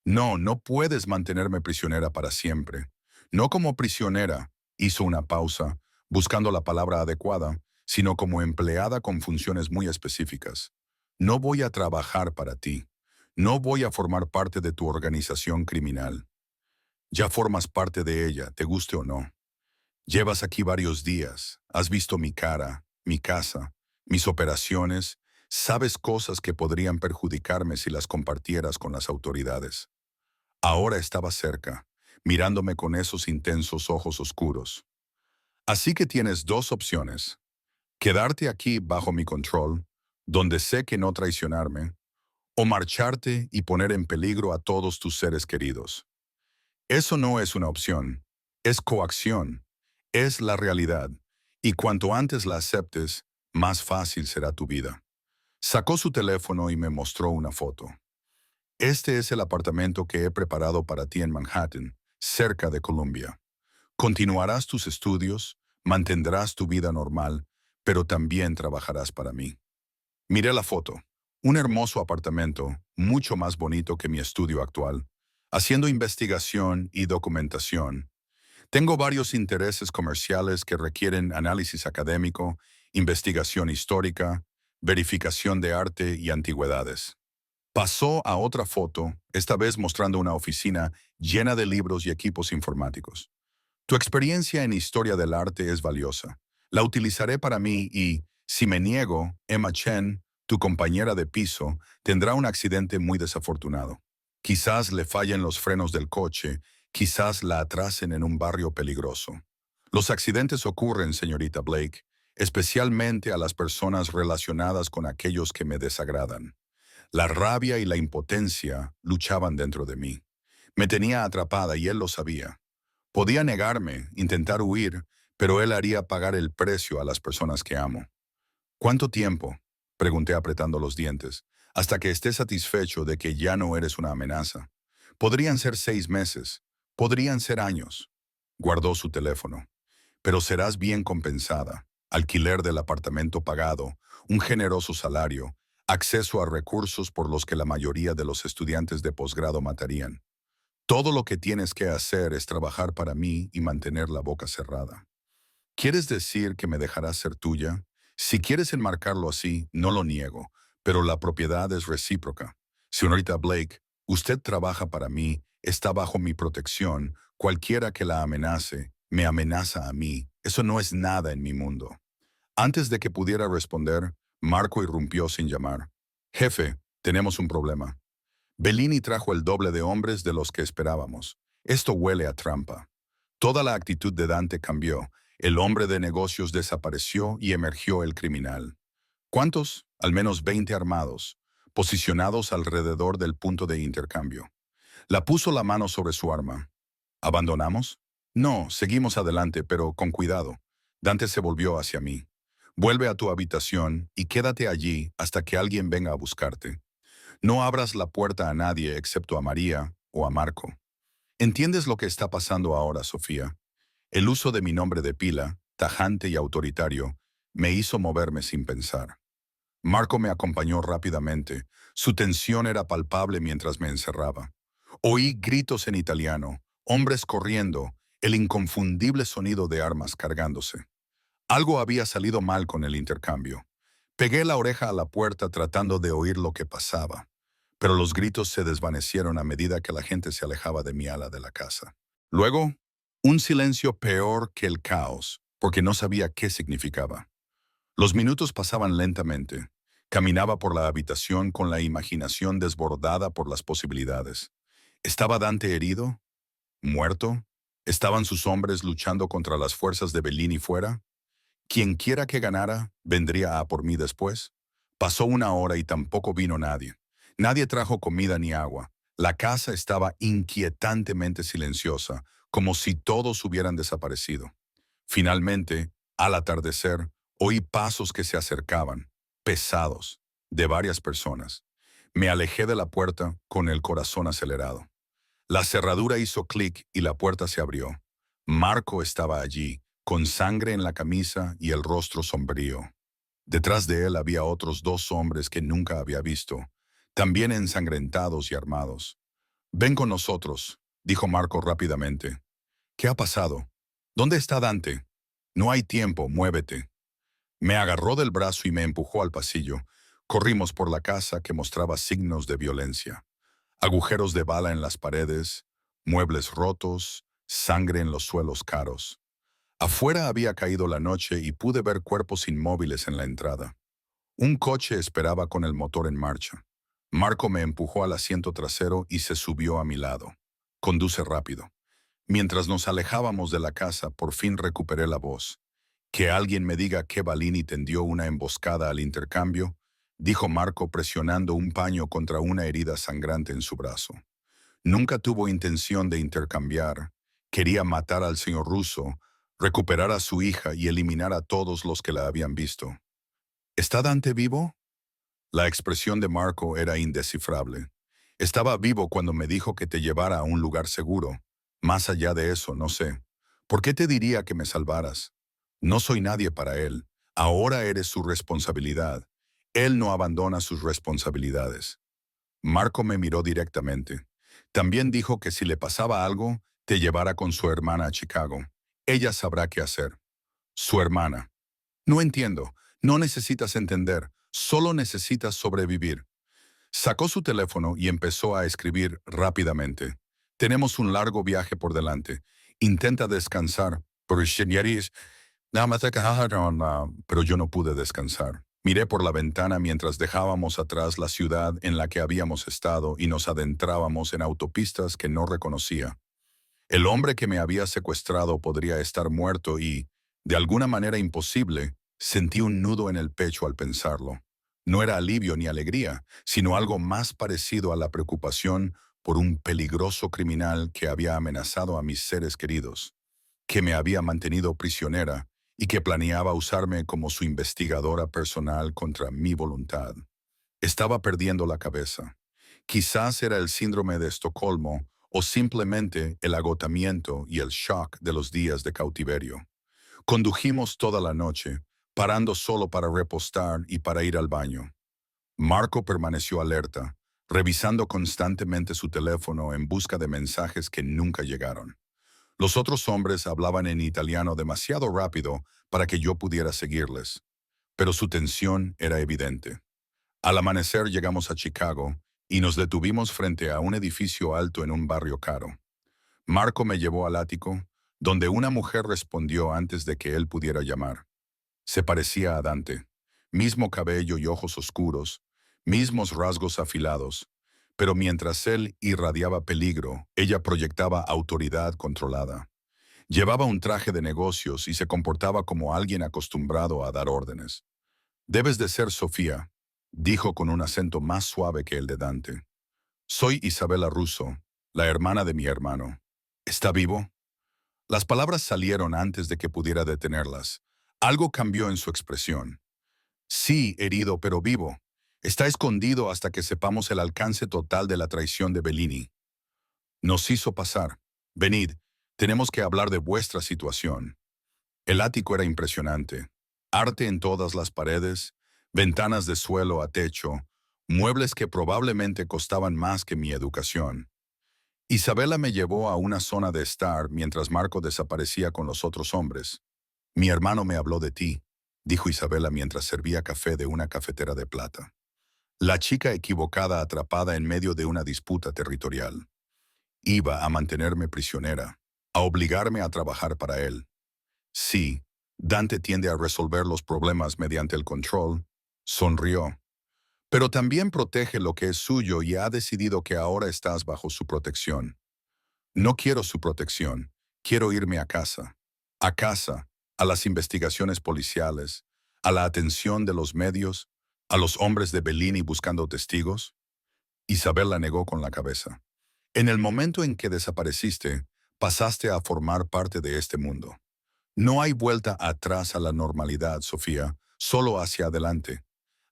No, no puedes mantenerme prisionera para siempre. No como prisionera, hizo una pausa, buscando la palabra adecuada, sino como empleada con funciones muy específicas. No voy a trabajar para ti. No voy a formar parte de tu organización criminal. Ya formas parte de ella, te guste o no. Llevas aquí varios días, has visto mi cara, mi casa, mis operaciones, sabes cosas que podrían perjudicarme si las compartieras con las autoridades. Ahora estaba cerca, mirándome con esos intensos ojos oscuros. Así que tienes dos opciones. Quedarte aquí bajo mi control, donde sé que no traicionarme, o marcharte y poner en peligro a todos tus seres queridos. Eso no es una opción, es coacción, es la realidad, y cuanto antes la aceptes, más fácil será tu vida. Sacó su teléfono y me mostró una foto. Este es el apartamento que he preparado para ti en Manhattan, cerca de Columbia. Continuarás tus estudios, mantendrás tu vida normal, pero también trabajarás para mí. Miré la foto. Un hermoso apartamento, mucho más bonito que mi estudio actual, haciendo investigación y documentación. Tengo varios intereses comerciales que requieren análisis académico, investigación histórica, verificación de arte y antigüedades. Pasó a otra foto, esta vez mostrando una oficina llena de libros y equipos informáticos. Tu experiencia en historia del arte es valiosa. La utilizaré para mí y, si me niego, Emma Chen, tu compañera de piso, tendrá un accidente muy desafortunado. Quizás le fallen los frenos del coche, quizás la atrasen en un barrio peligroso. Los accidentes ocurren, señorita Blake, especialmente a las personas relacionadas con aquellos que me desagradan. La rabia y la impotencia luchaban dentro de mí. Me tenía atrapada y él lo sabía. Podía negarme, intentar huir, pero él haría pagar el precio a las personas que amo. ¿Cuánto tiempo? Pregunté apretando los dientes. Hasta que esté satisfecho de que ya no eres una amenaza. Podrían ser 6 meses, podrían ser años. Guardó su teléfono. Pero serás bien compensada. Alquiler del apartamento pagado, un generoso salario, acceso a recursos por los que la mayoría de los estudiantes de posgrado matarían. Todo lo que tienes que hacer es trabajar para mí y mantener la boca cerrada. ¿Quieres decir que me dejarás ser tuya? Si quieres enmarcarlo así, no lo niego, pero la propiedad es recíproca. Señorita Blake, usted trabaja para mí, está bajo mi protección, cualquiera que la amenace, me amenaza a mí. Eso no es nada en mi mundo. Antes de que pudiera responder, Marco irrumpió sin llamar. Jefe, tenemos un problema. Bellini trajo el doble de hombres de los que esperábamos. Esto huele a trampa. Toda la actitud de Dante cambió. El hombre de negocios desapareció y emergió el criminal. ¿Cuántos? Al menos 20 armados, posicionados alrededor del punto de intercambio. La puso la mano sobre su arma. ¿Abandonamos? No, seguimos adelante, pero con cuidado. Dante se volvió hacia mí. Vuelve a tu habitación y quédate allí hasta que alguien venga a buscarte. No abras la puerta a nadie excepto a María o a Marco. ¿Entiendes lo que está pasando ahora, Sofía? El uso de mi nombre de pila, tajante y autoritario, me hizo moverme sin pensar. Marco me acompañó rápidamente. Su tensión era palpable mientras me encerraba. Oí gritos en italiano, hombres corriendo, el inconfundible sonido de armas cargándose. Algo había salido mal con el intercambio. Pegué la oreja a la puerta tratando de oír lo que pasaba, pero los gritos se desvanecieron a medida que la gente se alejaba de mi ala de la casa. Luego, un silencio peor que el caos, porque no sabía qué significaba. Los minutos pasaban lentamente. Caminaba por la habitación con la imaginación desbordada por las posibilidades. ¿Estaba Dante herido? ¿Muerto? ¿Estaban sus hombres luchando contra las fuerzas de Bellini fuera? Quien quiera que ganara, vendría a por mí después. Pasó una hora y tampoco vino nadie. Nadie trajo comida ni agua. La casa estaba inquietantemente silenciosa, como si todos hubieran desaparecido. Finalmente, al atardecer, oí pasos que se acercaban, pesados, de varias personas. Me alejé de la puerta con el corazón acelerado. La cerradura hizo clic y la puerta se abrió. Marco estaba allí, con sangre en la camisa y el rostro sombrío. Detrás de él había otros dos hombres que nunca había visto, también ensangrentados y armados. «Ven con nosotros», dijo Marco rápidamente. «¿Qué ha pasado? ¿Dónde está Dante? No hay tiempo, muévete». Me agarró del brazo y me empujó al pasillo. Corrimos por la casa que mostraba signos de violencia. Agujeros de bala en las paredes, muebles rotos, sangre en los suelos caros. Afuera había caído la noche y pude ver cuerpos inmóviles en la entrada. Un coche esperaba con el motor en marcha. Marco me empujó al asiento trasero y se subió a mi lado. «Conduce rápido». Mientras nos alejábamos de la casa, por fin recuperé la voz. «Que alguien me diga que Balini tendió una emboscada al intercambio», dijo Marco presionando un paño contra una herida sangrante en su brazo. Nunca tuvo intención de intercambiar. Quería matar al señor ruso, recuperar a su hija y eliminar a todos los que la habían visto. «¿Está Dante vivo?». La expresión de Marco era indescifrable. «Estaba vivo cuando me dijo que te llevara a un lugar seguro. Más allá de eso, no sé. ¿Por qué te diría que me salvaras? No soy nadie para él. Ahora eres su responsabilidad. Él no abandona sus responsabilidades». Marco me miró directamente. También dijo que si le pasaba algo, te llevara con su hermana a Chicago. Ella sabrá qué hacer. Su hermana. No entiendo. No necesitas entender. Solo necesitas sobrevivir. Sacó su teléfono y empezó a escribir rápidamente. «Tenemos un largo viaje por delante. Intenta descansar. Pero yo no pude descansar. Miré por la ventana mientras dejábamos atrás la ciudad en la que habíamos estado y nos adentrábamos en autopistas que no reconocía. El hombre que me había secuestrado podría estar muerto y, de alguna manera imposible, sentí un nudo en el pecho al pensarlo. No era alivio ni alegría, sino algo más parecido a la preocupación por un peligroso criminal que había amenazado a mis seres queridos, que me había mantenido prisionera y que planeaba usarme como su investigadora personal contra mi voluntad. Estaba perdiendo la cabeza. Quizás era el síndrome de Estocolmo o simplemente el agotamiento y el shock de los días de cautiverio. Condujimos toda la noche, parando solo para repostar y para ir al baño. Marco permaneció alerta, revisando constantemente su teléfono en busca de mensajes que nunca llegaron. Los otros hombres hablaban en italiano demasiado rápido para que yo pudiera seguirles, pero su tensión era evidente. Al amanecer llegamos a Chicago y nos detuvimos frente a un edificio alto en un barrio caro. Marco me llevó al ático, donde una mujer respondió antes de que él pudiera llamar. Se parecía a Dante, mismo cabello y ojos oscuros, mismos rasgos afilados, pero mientras él irradiaba peligro, ella proyectaba autoridad controlada. Llevaba un traje de negocios y se comportaba como alguien acostumbrado a dar órdenes. «Debes de ser Sofía», dijo con un acento más suave que el de Dante. «Soy Isabela Russo, la hermana de mi hermano. ¿Está vivo?». Las palabras salieron antes de que pudiera detenerlas. Algo cambió en su expresión. «Sí, herido, pero vivo. Está escondido hasta que sepamos el alcance total de la traición de Bellini». Nos hizo pasar. «Venid, tenemos que hablar de vuestra situación». El ático era impresionante. Arte en todas las paredes, ventanas de suelo a techo, muebles que probablemente costaban más que mi educación. Isabela me llevó a una zona de estar mientras Marco desaparecía con los otros hombres. «Mi hermano me habló de ti», dijo Isabela mientras servía café de una cafetera de plata. La chica equivocada atrapada en medio de una disputa territorial. Iba a mantenerme prisionera, a obligarme a trabajar para él. Sí, Dante tiende a resolver los problemas mediante el control. Sonrió. Pero también protege lo que es suyo y ha decidido que ahora estás bajo su protección. No quiero su protección. Quiero irme a casa. A casa, a las investigaciones policiales, a la atención de los medios, a los hombres de Bellini buscando testigos. Isabel la negó con la cabeza. «En el momento en que desapareciste, pasaste a formar parte de este mundo. No hay vuelta atrás a la normalidad, Sofía, solo hacia adelante.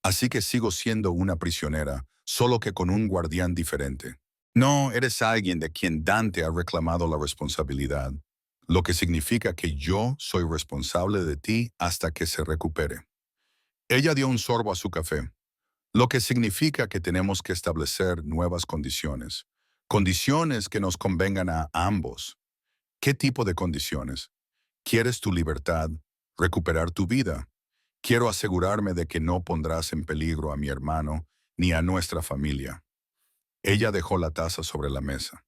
Así que sigo siendo una prisionera, solo que con un guardián diferente. No, eres alguien de quien Dante ha reclamado la responsabilidad, lo que significa que yo soy responsable de ti hasta que se recupere. Ella dio un sorbo a su café, lo que significa que tenemos que establecer nuevas condiciones, condiciones que nos convengan a ambos. ¿Qué tipo de condiciones? ¿Quieres tu libertad? ¿Recuperar tu vida? Quiero asegurarme de que no pondrás en peligro a mi hermano ni a nuestra familia. Ella dejó la taza sobre la mesa.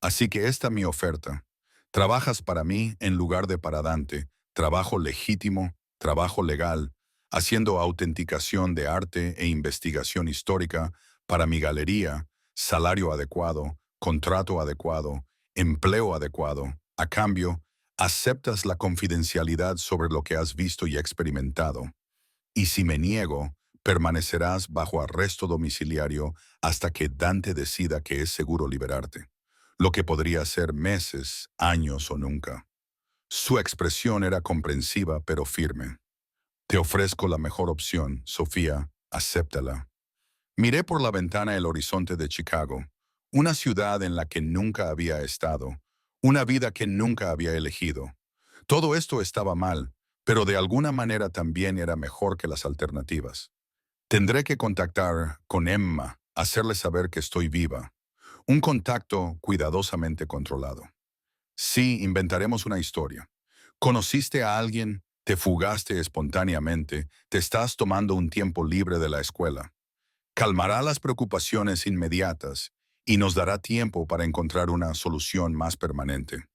Así que esta es mi oferta. Trabajas para mí en lugar de para Dante, trabajo legítimo, trabajo legal, haciendo autenticación de arte e investigación histórica para mi galería, salario adecuado, contrato adecuado, empleo adecuado. A cambio, aceptas la confidencialidad sobre lo que has visto y experimentado. Y si me niego, permanecerás bajo arresto domiciliario hasta que Dante decida que es seguro liberarte, lo que podría ser meses, años o nunca. Su expresión era comprensiva pero firme. Te ofrezco la mejor opción, Sofía, acéptala. Miré por la ventana el horizonte de Chicago, una ciudad en la que nunca había estado, una vida que nunca había elegido. Todo esto estaba mal, pero de alguna manera también era mejor que las alternativas. Tendré que contactar con Emma, hacerle saber que estoy viva. Un contacto cuidadosamente controlado. Sí, inventaremos una historia. Conociste a alguien, te fugaste espontáneamente, te estás tomando un tiempo libre de la escuela. Calmará las preocupaciones inmediatas y nos dará tiempo para encontrar una solución más permanente.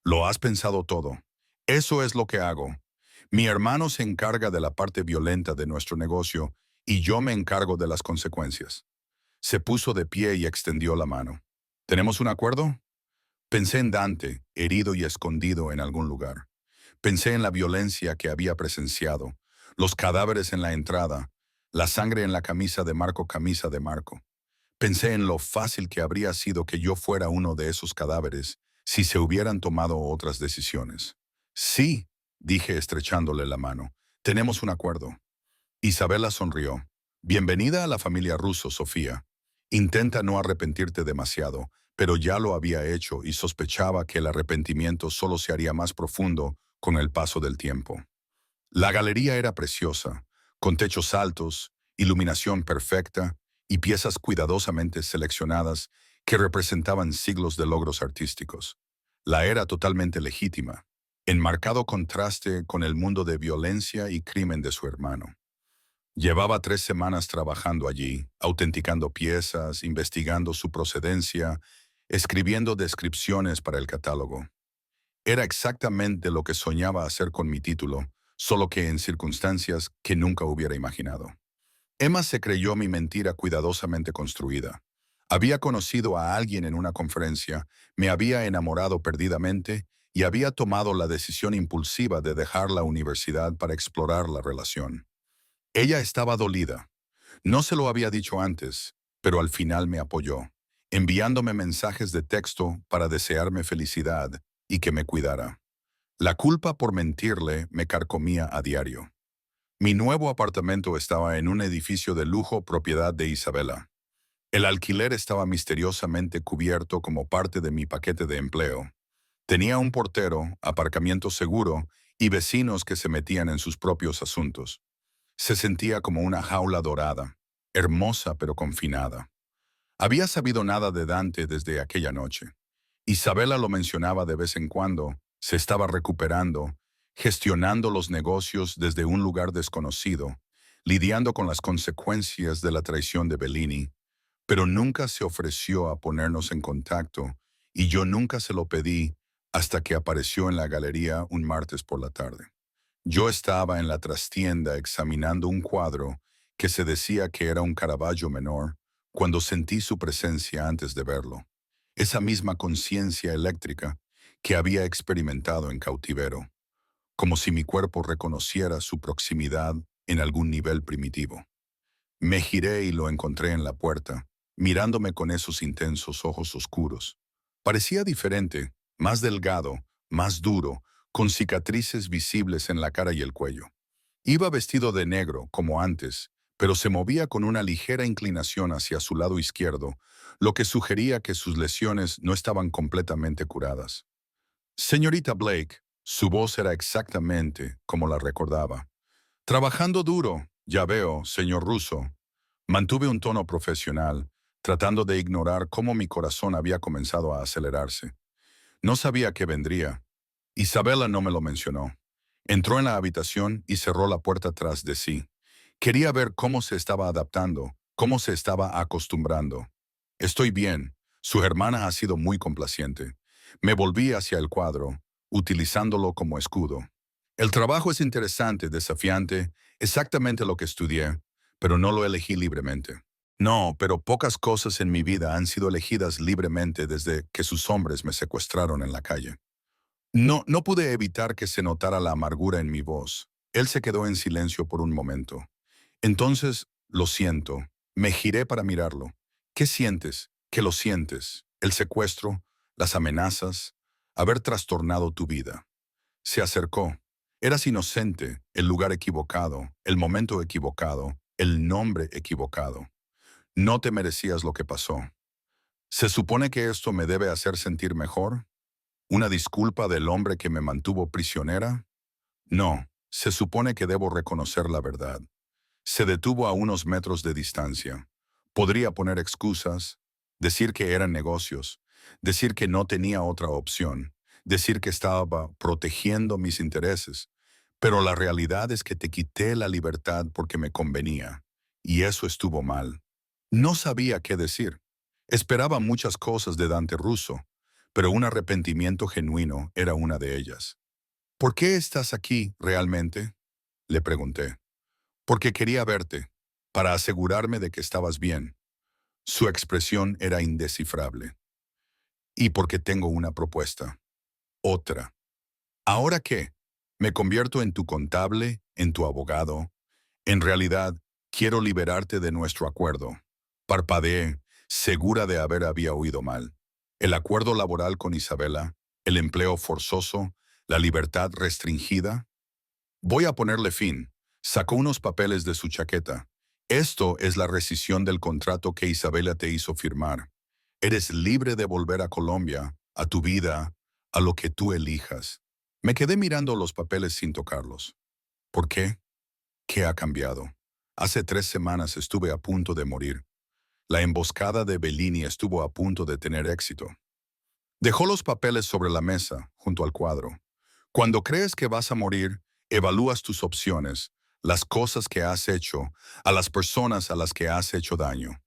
Lo has pensado todo. Eso es lo que hago. Mi hermano se encarga de la parte violenta de nuestro negocio y yo me encargo de las consecuencias. Se puso de pie y extendió la mano. ¿Tenemos un acuerdo? Pensé en Dante, herido y escondido en algún lugar. Pensé en la violencia que había presenciado, los cadáveres en la entrada, la sangre en la camisa de Marco. Pensé en lo fácil que habría sido que yo fuera uno de esos cadáveres si se hubieran tomado otras decisiones. Sí, dije estrechándole la mano, tenemos un acuerdo. Isabela sonrió. Bienvenida a la familia Russo, Sofía. Intenta no arrepentirte demasiado, pero ya lo había hecho y sospechaba que el arrepentimiento solo se haría más profundo con el paso del tiempo. La galería era preciosa, con techos altos, iluminación perfecta y piezas cuidadosamente seleccionadas que representaban siglos de logros artísticos. La era totalmente legítima, en marcado contraste con el mundo de violencia y crimen de su hermano. Llevaba 3 semanas trabajando allí, autenticando piezas, investigando su procedencia, escribiendo descripciones para el catálogo. Era exactamente lo que soñaba hacer con mi título, solo que en circunstancias que nunca hubiera imaginado. Emma se creyó mi mentira cuidadosamente construida. Había conocido a alguien en una conferencia, me había enamorado perdidamente y había tomado la decisión impulsiva de dejar la universidad para explorar la relación. Ella estaba dolida. No se lo había dicho antes, pero al final me apoyó, enviándome mensajes de texto para desearme felicidad y que me cuidara. La culpa por mentirle me carcomía a diario. Mi nuevo apartamento estaba en un edificio de lujo propiedad de Isabela. El alquiler estaba misteriosamente cubierto como parte de mi paquete de empleo. Tenía un portero, aparcamiento seguro y vecinos que se metían en sus propios asuntos. Se sentía como una jaula dorada, hermosa pero confinada. Había sabido nada de Dante desde aquella noche. Isabela lo mencionaba de vez en cuando, se estaba recuperando, gestionando los negocios desde un lugar desconocido, lidiando con las consecuencias de la traición de Bellini, pero nunca se ofreció a ponernos en contacto y yo nunca se lo pedí hasta que apareció en la galería un martes por la tarde. Yo estaba en la trastienda examinando un cuadro que se decía que era un Caravaggio menor cuando sentí su presencia antes de verlo. Esa misma conciencia eléctrica que había experimentado en cautiverio, como si mi cuerpo reconociera su proximidad en algún nivel primitivo. Me giré y lo encontré en la puerta, mirándome con esos intensos ojos oscuros. Parecía diferente, más delgado, más duro, con cicatrices visibles en la cara y el cuello. Iba vestido de negro, como antes, pero se movía con una ligera inclinación hacia su lado izquierdo, lo que sugería que sus lesiones no estaban completamente curadas. Señorita Blake, su voz era exactamente como la recordaba. Trabajando duro, ya veo, señor Russo. Mantuve un tono profesional, tratando de ignorar cómo mi corazón había comenzado a acelerarse. No sabía qué vendría. Isabela no me lo mencionó. Entró en la habitación y cerró la puerta tras de sí. Quería ver cómo se estaba adaptando, cómo se estaba acostumbrando. Estoy bien. Su hermana ha sido muy complaciente. Me volví hacia el cuadro, utilizándolo como escudo. El trabajo es interesante, desafiante, exactamente lo que estudié, pero no lo elegí libremente. No, pero pocas cosas en mi vida han sido elegidas libremente desde que sus hombres me secuestraron en la calle. No pude evitar que se notara la amargura en mi voz. Él se quedó en silencio por un momento. Entonces, lo siento. Me giré para mirarlo. ¿Qué sientes? ¿Qué lo sientes? El secuestro, las amenazas, haber trastornado tu vida. Se acercó. Eras inocente, el lugar equivocado, el momento equivocado, el nombre equivocado. No te merecías lo que pasó. ¿Se supone que esto me debe hacer sentir mejor? ¿Una disculpa del hombre que me mantuvo prisionera? No, se supone que debo reconocer la verdad. Se detuvo a unos metros de distancia. Podría poner excusas, decir que eran negocios, decir que no tenía otra opción, decir que estaba protegiendo mis intereses. Pero la realidad es que te quité la libertad porque me convenía, y eso estuvo mal. No sabía qué decir. Esperaba muchas cosas de Dante Russo, pero un arrepentimiento genuino era una de ellas. ¿Por qué estás aquí realmente? Le pregunté. Porque quería verte, para asegurarme de que estabas bien. Su expresión era indescifrable. Y porque tengo una propuesta. Otra. ¿Ahora qué? ¿Me convierto en tu contable, en tu abogado? En realidad, quiero liberarte de nuestro acuerdo. Parpadeé, segura de había oído mal. El acuerdo laboral con Isabela, el empleo forzoso, la libertad restringida. Voy a ponerle fin. Sacó unos papeles de su chaqueta. Esto es la rescisión del contrato que Isabela te hizo firmar. Eres libre de volver a Colombia, a tu vida, a lo que tú elijas. Me quedé mirando los papeles sin tocarlos. ¿Por qué? ¿Qué ha cambiado? Hace 3 semanas estuve a punto de morir. La emboscada de Bellini estuvo a punto de tener éxito. Dejó los papeles sobre la mesa, junto al cuadro. Cuando crees que vas a morir, evalúas tus opciones, las cosas que has hecho, a las personas a las que has hecho daño.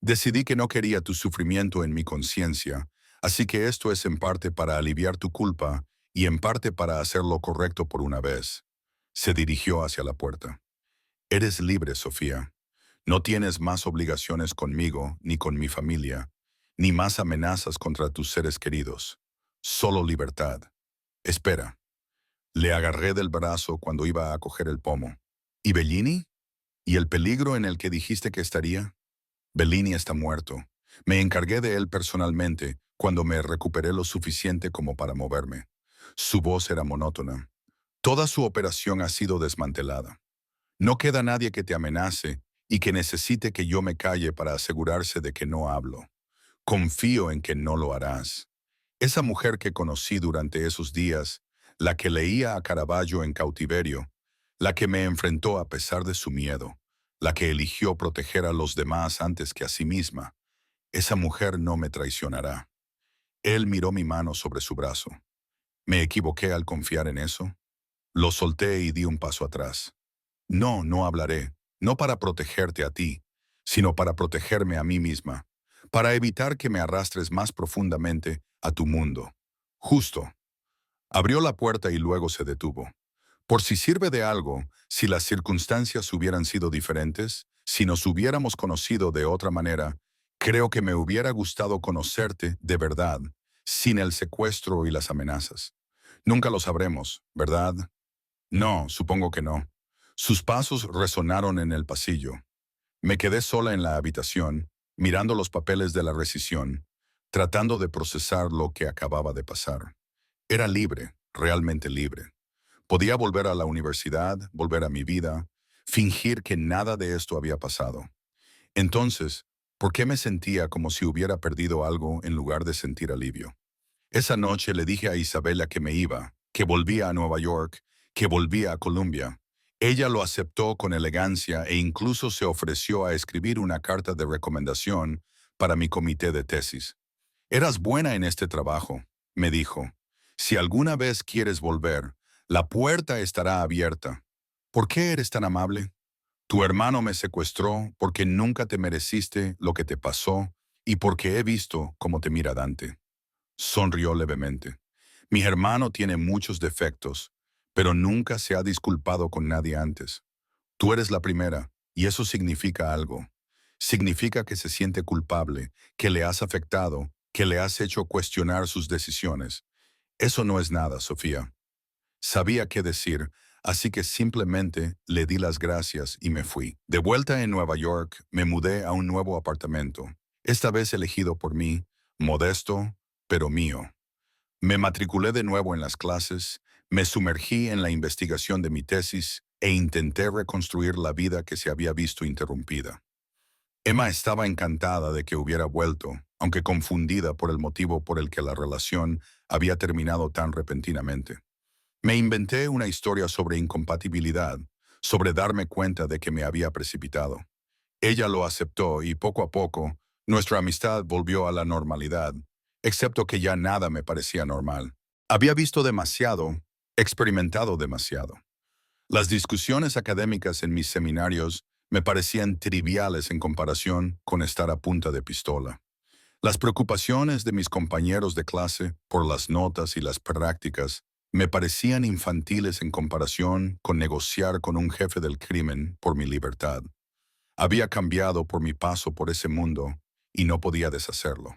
Decidí que no quería tu sufrimiento en mi conciencia, así que esto es en parte para aliviar tu culpa y en parte para hacer lo correcto por una vez. Se dirigió hacia la puerta. Eres libre, Sofía. No tienes más obligaciones conmigo ni con mi familia, ni más amenazas contra tus seres queridos. Solo libertad. Espera. Le agarré del brazo cuando iba a coger el pomo. ¿Y Bellini? ¿Y el peligro en el que dijiste que estaría? Bellini está muerto. Me encargué de él personalmente cuando me recuperé lo suficiente como para moverme. Su voz era monótona. Toda su operación ha sido desmantelada. No queda nadie que te amenace y que necesite que yo me calle para asegurarse de que no hablo. Confío en que no lo harás. Esa mujer que conocí durante esos días, la que leía a Caravaggio en cautiverio, la que me enfrentó a pesar de su miedo, la que eligió proteger a los demás antes que a sí misma, esa mujer no me traicionará. Él miró mi mano sobre su brazo. ¿Me equivoqué al confiar en eso? Lo solté y di un paso atrás. No hablaré, no para protegerte a ti, sino para protegerme a mí misma, para evitar que me arrastres más profundamente a tu mundo. Justo. Abrió la puerta y luego se detuvo. Por si sirve de algo, si las circunstancias hubieran sido diferentes, si nos hubiéramos conocido de otra manera, creo que me hubiera gustado conocerte de verdad, sin el secuestro y las amenazas. Nunca lo sabremos, ¿verdad? No, supongo que no. Sus pasos resonaron en el pasillo. Me quedé sola en la habitación, mirando los papeles de la rescisión, tratando de procesar lo que acababa de pasar. Era libre, realmente libre. Podía volver a la universidad, volver a mi vida, fingir que nada de esto había pasado. Entonces, ¿por qué me sentía como si hubiera perdido algo en lugar de sentir alivio? Esa noche le dije a Isabela que me iba, que volvía a Nueva York, que volvía a Columbia. Ella lo aceptó con elegancia e incluso se ofreció a escribir una carta de recomendación para mi comité de tesis. Eras buena en este trabajo, me dijo. Si alguna vez quieres volver, la puerta estará abierta. ¿Por qué eres tan amable? Tu hermano me secuestró porque nunca te mereciste lo que te pasó y porque he visto cómo te mira Dante. Sonrió levemente. Mi hermano tiene muchos defectos, pero nunca se ha disculpado con nadie antes. Tú eres la primera, y eso significa algo. Significa que se siente culpable, que le has afectado, que le has hecho cuestionar sus decisiones. Eso no es nada, Sofía. Sabía qué decir, así que simplemente le di las gracias y me fui. De vuelta en Nueva York, me mudé a un nuevo apartamento, esta vez elegido por mí, modesto, pero mío. Me matriculé de nuevo en las clases, me sumergí en la investigación de mi tesis e intenté reconstruir la vida que se había visto interrumpida. Emma estaba encantada de que hubiera vuelto, aunque confundida por el motivo por el que la relación había terminado tan repentinamente. Me inventé una historia sobre incompatibilidad, sobre darme cuenta de que me había precipitado. Ella lo aceptó y poco a poco, nuestra amistad volvió a la normalidad, excepto que ya nada me parecía normal. Había visto demasiado, experimentado demasiado. Las discusiones académicas en mis seminarios me parecían triviales en comparación con estar a punta de pistola. Las preocupaciones de mis compañeros de clase por las notas y las prácticas me parecían infantiles en comparación con negociar con un jefe del crimen por mi libertad. Había cambiado por mi paso por ese mundo y no podía deshacerlo.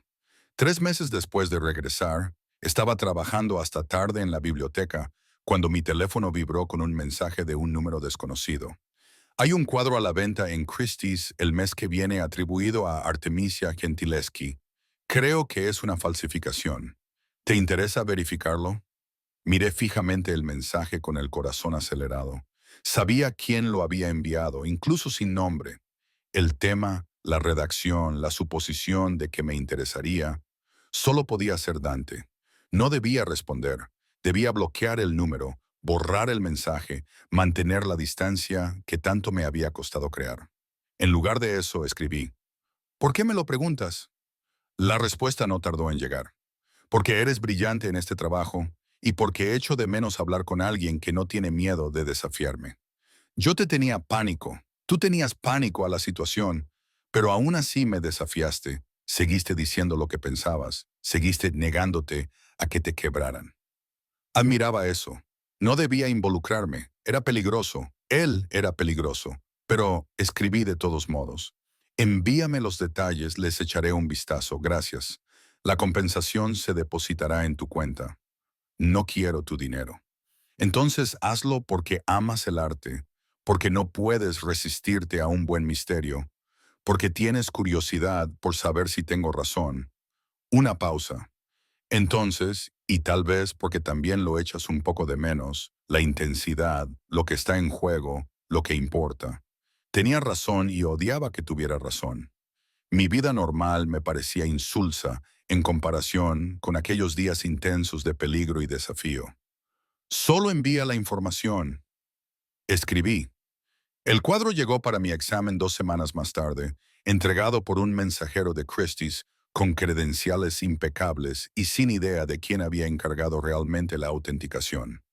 3 meses después de regresar, estaba trabajando hasta tarde en la biblioteca cuando mi teléfono vibró con un mensaje de un número desconocido. Hay un cuadro a la venta en Christie's el mes que viene atribuido a Artemisia Gentileschi. Creo que es una falsificación. ¿Te interesa verificarlo? Miré fijamente el mensaje con el corazón acelerado. Sabía quién lo había enviado, incluso sin nombre. El tema, la redacción, la suposición de que me interesaría, solo podía ser Dante. No debía responder. Debía bloquear el número, borrar el mensaje, mantener la distancia que tanto me había costado crear. En lugar de eso, escribí: ¿por qué me lo preguntas? La respuesta no tardó en llegar. Porque eres brillante en este trabajo y porque echo de menos hablar con alguien que no tiene miedo de desafiarme. Yo te tenía pánico, tú tenías pánico a la situación, pero aún así me desafiaste, seguiste diciendo lo que pensabas, seguiste negándote a que te quebraran. Admiraba eso. No debía involucrarme, era peligroso, él era peligroso, pero escribí de todos modos. Envíame los detalles, les echaré un vistazo, gracias. La compensación se depositará en tu cuenta. No quiero tu dinero. Entonces hazlo porque amas el arte, porque no puedes resistirte a un buen misterio, porque tienes curiosidad por saber si tengo razón. Una pausa. Entonces, y tal vez porque también lo echas un poco de menos, la intensidad, lo que está en juego, lo que importa. Tenía razón y odiaba que tuviera razón. Mi vida normal me parecía insulsa en comparación con aquellos días intensos de peligro y desafío. Solo envía la información. Escribí. El cuadro llegó para mi examen 2 semanas más tarde, entregado por un mensajero de Christie's con credenciales impecables y sin idea de quién había encargado realmente la autenticación.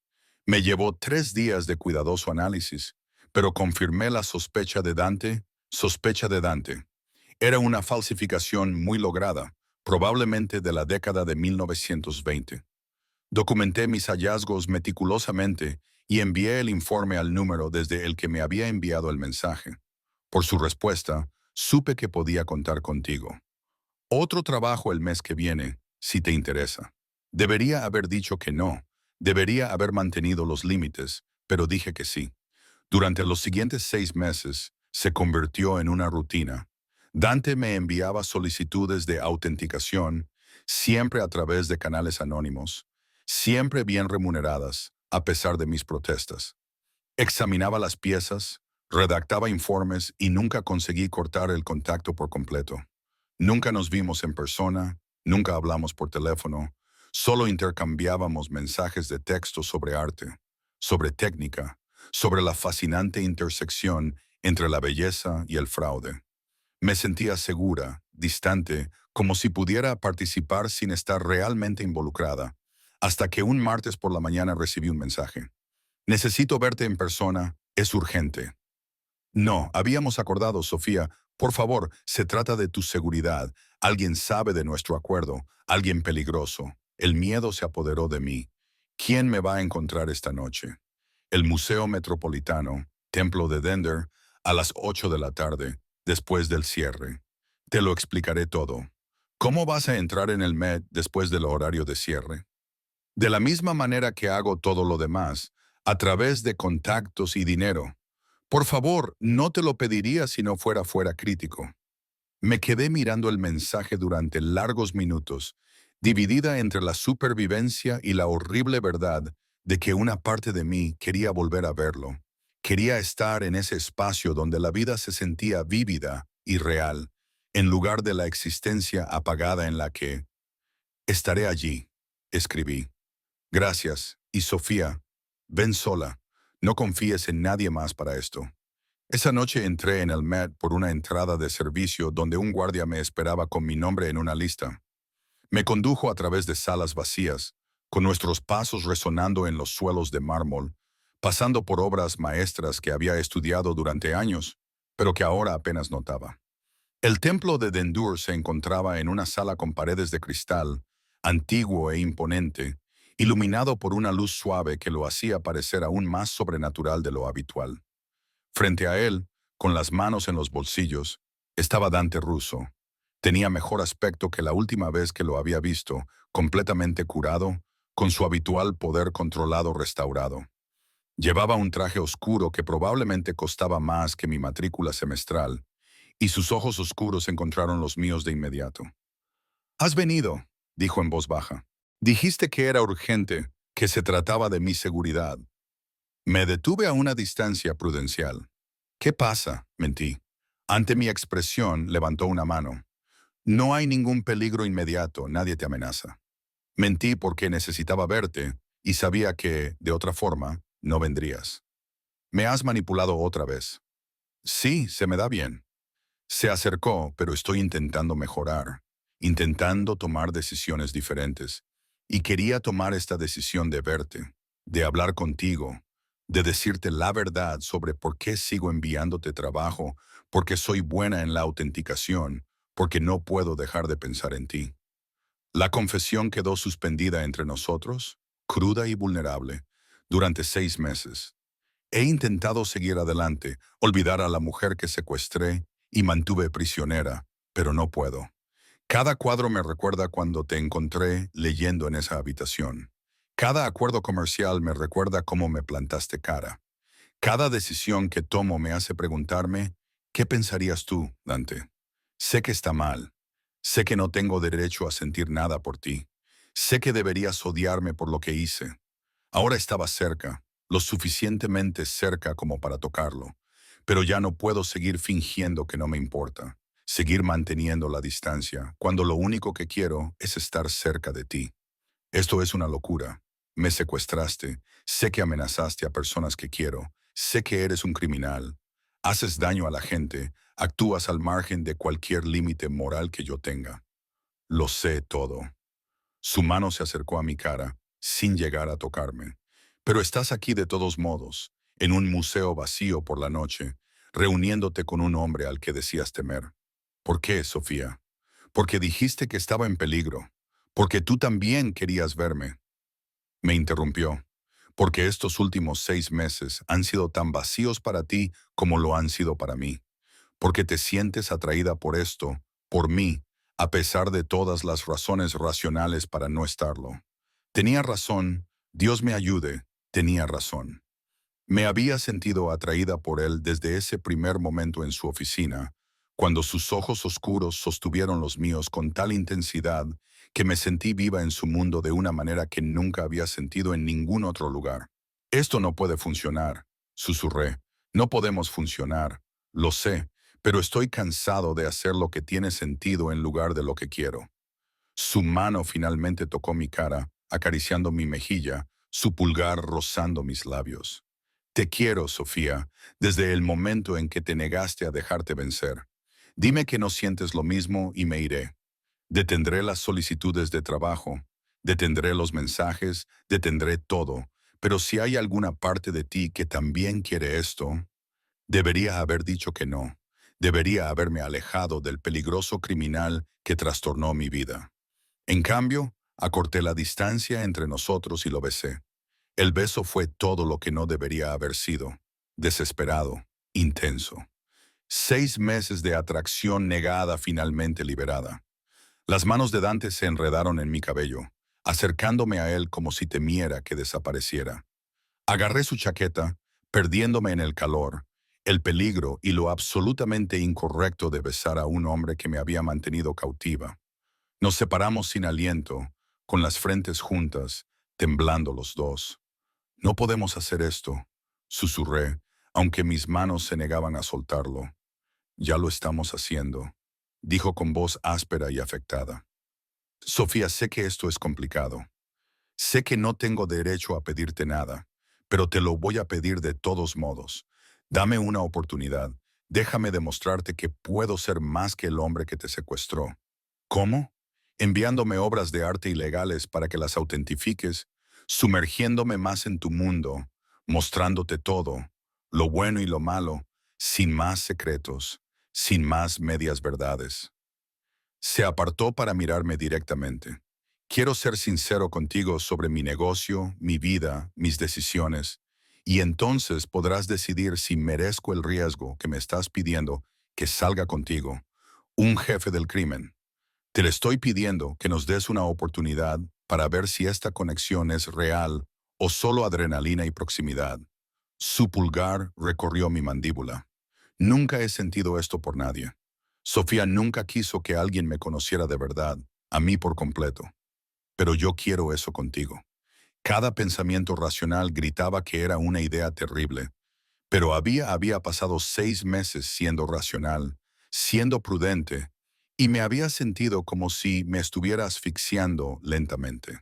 Me llevó 3 días de cuidadoso análisis, pero confirmé la sospecha de Dante. Era una falsificación muy lograda, probablemente de la década de 1920. Documenté mis hallazgos meticulosamente y envié el informe al número desde el que me había enviado el mensaje. Por su respuesta, supe que podía contar contigo. Otro trabajo el mes que viene, si te interesa. Debería haber dicho que no, debería haber mantenido los límites, pero dije que sí. Durante los siguientes 6 meses, se convirtió en una rutina. Dante me enviaba solicitudes de autenticación, siempre a través de canales anónimos, siempre bien remuneradas, a pesar de mis protestas. Examinaba las piezas, Redactaba informes y nunca conseguí cortar el contacto por completo. Nunca nos vimos en persona, nunca hablamos por teléfono, solo intercambiábamos mensajes de texto sobre arte, sobre técnica, sobre la fascinante intersección entre la belleza y el fraude. Me sentía segura, distante, como si pudiera participar sin estar realmente involucrada, hasta que un martes por la mañana recibí un mensaje. Necesito verte en persona, es urgente. No, habíamos acordado, Sofía. Por favor, se trata de tu seguridad. Alguien sabe de nuestro acuerdo, alguien peligroso. El miedo se apoderó de mí. ¿Quién me va a encontrar esta noche? El Museo Metropolitano, Templo de Dender, a las 8 de la tarde, después del cierre. Te lo explicaré todo. ¿Cómo vas a entrar en el Met después del horario de cierre? De la misma manera que hago todo lo demás, a través de contactos y dinero. Por favor, no te lo pediría si no fuera crítico. Me quedé mirando el mensaje durante largos minutos, dividida entre la supervivencia y la horrible verdad de que una parte de mí quería volver a verlo. Quería estar en ese espacio donde la vida se sentía vívida y real, en lugar de la existencia apagada en la que estaré allí, escribí. Gracias, y Sofía, ven sola, no confíes en nadie más para esto. Esa noche entré en el Met por una entrada de servicio donde un guardia me esperaba con mi nombre en una lista. Me condujo a través de salas vacías, con nuestros pasos resonando en los suelos de mármol, pasando por obras maestras que había estudiado durante años, pero que ahora apenas notaba. El templo de Dendur se encontraba en una sala con paredes de cristal, antiguo e imponente, iluminado por una luz suave que lo hacía parecer aún más sobrenatural de lo habitual. Frente a él, con las manos en los bolsillos, estaba Dante Russo. Tenía mejor aspecto que la última vez que lo había visto, completamente curado, con su habitual poder controlado restaurado. Llevaba un traje oscuro que probablemente costaba más que mi matrícula semestral, y sus ojos oscuros encontraron los míos de inmediato. «Has venido», dijo en voz baja. «Dijiste que era urgente, que se trataba de mi seguridad». Me detuve a una distancia prudencial. «¿Qué pasa?», mentí. Ante mi expresión, levantó una mano. «No hay ningún peligro inmediato, nadie te amenaza». Mentí porque necesitaba verte y sabía que, de otra forma, no vendrías. «Me has manipulado otra vez». «Sí, se me da bien». Se acercó, pero estoy intentando mejorar, intentando tomar decisiones diferentes. Y quería tomar esta decisión de verte, de hablar contigo, de decirte la verdad sobre por qué sigo enviándote trabajo, porque soy buena en la autenticación, porque no puedo dejar de pensar en ti. La confesión quedó suspendida entre nosotros, cruda y vulnerable, durante 6 meses. He intentado seguir adelante, olvidar a la mujer que secuestré y mantuve prisionera, pero no puedo. Cada cuadro me recuerda cuando te encontré leyendo en esa habitación. Cada acuerdo comercial me recuerda cómo me plantaste cara. Cada decisión que tomo me hace preguntarme, ¿qué pensarías tú, Dante? Sé que está mal. Sé que no tengo derecho a sentir nada por ti. Sé que deberías odiarme por lo que hice. Ahora estaba cerca, lo suficientemente cerca como para tocarlo, pero ya no puedo seguir fingiendo que no me importa, seguir manteniendo la distancia, cuando lo único que quiero es estar cerca de ti. Esto es una locura. Me secuestraste, sé que amenazaste a personas que quiero, sé que eres un criminal. Haces daño a la gente, actúas al margen de cualquier límite moral que yo tenga. Lo sé todo. Su mano se acercó a mi cara, sin llegar a tocarme. Pero estás aquí de todos modos, en un museo vacío por la noche, reuniéndote con un hombre al que decías temer. ¿Por qué, Sofía? Porque dijiste que estaba en peligro. Porque tú también querías verme. Me interrumpió. Porque estos últimos 6 meses han sido tan vacíos para ti como lo han sido para mí. Porque te sientes atraída por esto, por mí, a pesar de todas las razones racionales para no estarlo. Tenía razón, Dios me ayude, tenía razón. Me había sentido atraída por él desde ese primer momento en su oficina, cuando sus ojos oscuros sostuvieron los míos con tal intensidad que me sentí viva en su mundo de una manera que nunca había sentido en ningún otro lugar. «Esto no puede funcionar», susurré. No podemos funcionar, lo sé, pero estoy cansado de hacer lo que tiene sentido en lugar de lo que quiero. Su mano finalmente tocó mi cara, acariciando mi mejilla, su pulgar rozando mis labios. Te quiero, Sofía, desde el momento en que te negaste a dejarte vencer. Dime que no sientes lo mismo y me iré. Detendré las solicitudes de trabajo, detendré los mensajes, detendré todo. Pero si hay alguna parte de ti que también quiere esto, debería haber dicho que no. Debería haberme alejado del peligroso criminal que trastornó mi vida. En cambio, acorté la distancia entre nosotros y lo besé. El beso fue todo lo que no debería haber sido. Desesperado, intenso. 6 meses de atracción negada finalmente liberada. Las manos de Dante se enredaron en mi cabello, acercándome a él como si temiera que desapareciera. Agarré su chaqueta, perdiéndome en el calor, el peligro y lo absolutamente incorrecto de besar a un hombre que me había mantenido cautiva. Nos separamos sin aliento, con las frentes juntas, temblando los dos. No podemos hacer esto, susurré, aunque mis manos se negaban a soltarlo. Ya lo estamos haciendo, dijo con voz áspera y afectada. Sofía, sé que esto es complicado. Sé que no tengo derecho a pedirte nada, pero te lo voy a pedir de todos modos. Dame una oportunidad. Déjame demostrarte que puedo ser más que el hombre que te secuestró. ¿Cómo? Enviándome obras de arte ilegales para que las autentifiques, sumergiéndome más en tu mundo, mostrándote todo, lo bueno y lo malo, sin más secretos, sin más medias verdades. Se apartó para mirarme directamente. Quiero ser sincero contigo sobre mi negocio, mi vida, mis decisiones, y entonces podrás decidir si merezco el riesgo que me estás pidiendo que salga contigo, un jefe del crimen. Te le estoy pidiendo que nos des una oportunidad para ver si esta conexión es real o solo adrenalina y proximidad. Su pulgar recorrió mi mandíbula. Nunca he sentido esto por nadie. Sofía nunca quiso que alguien me conociera de verdad, a mí por completo. Pero yo quiero eso contigo. Cada pensamiento racional gritaba que era una idea terrible, pero había pasado 6 meses siendo racional, siendo prudente, y me había sentido como si me estuviera asfixiando lentamente.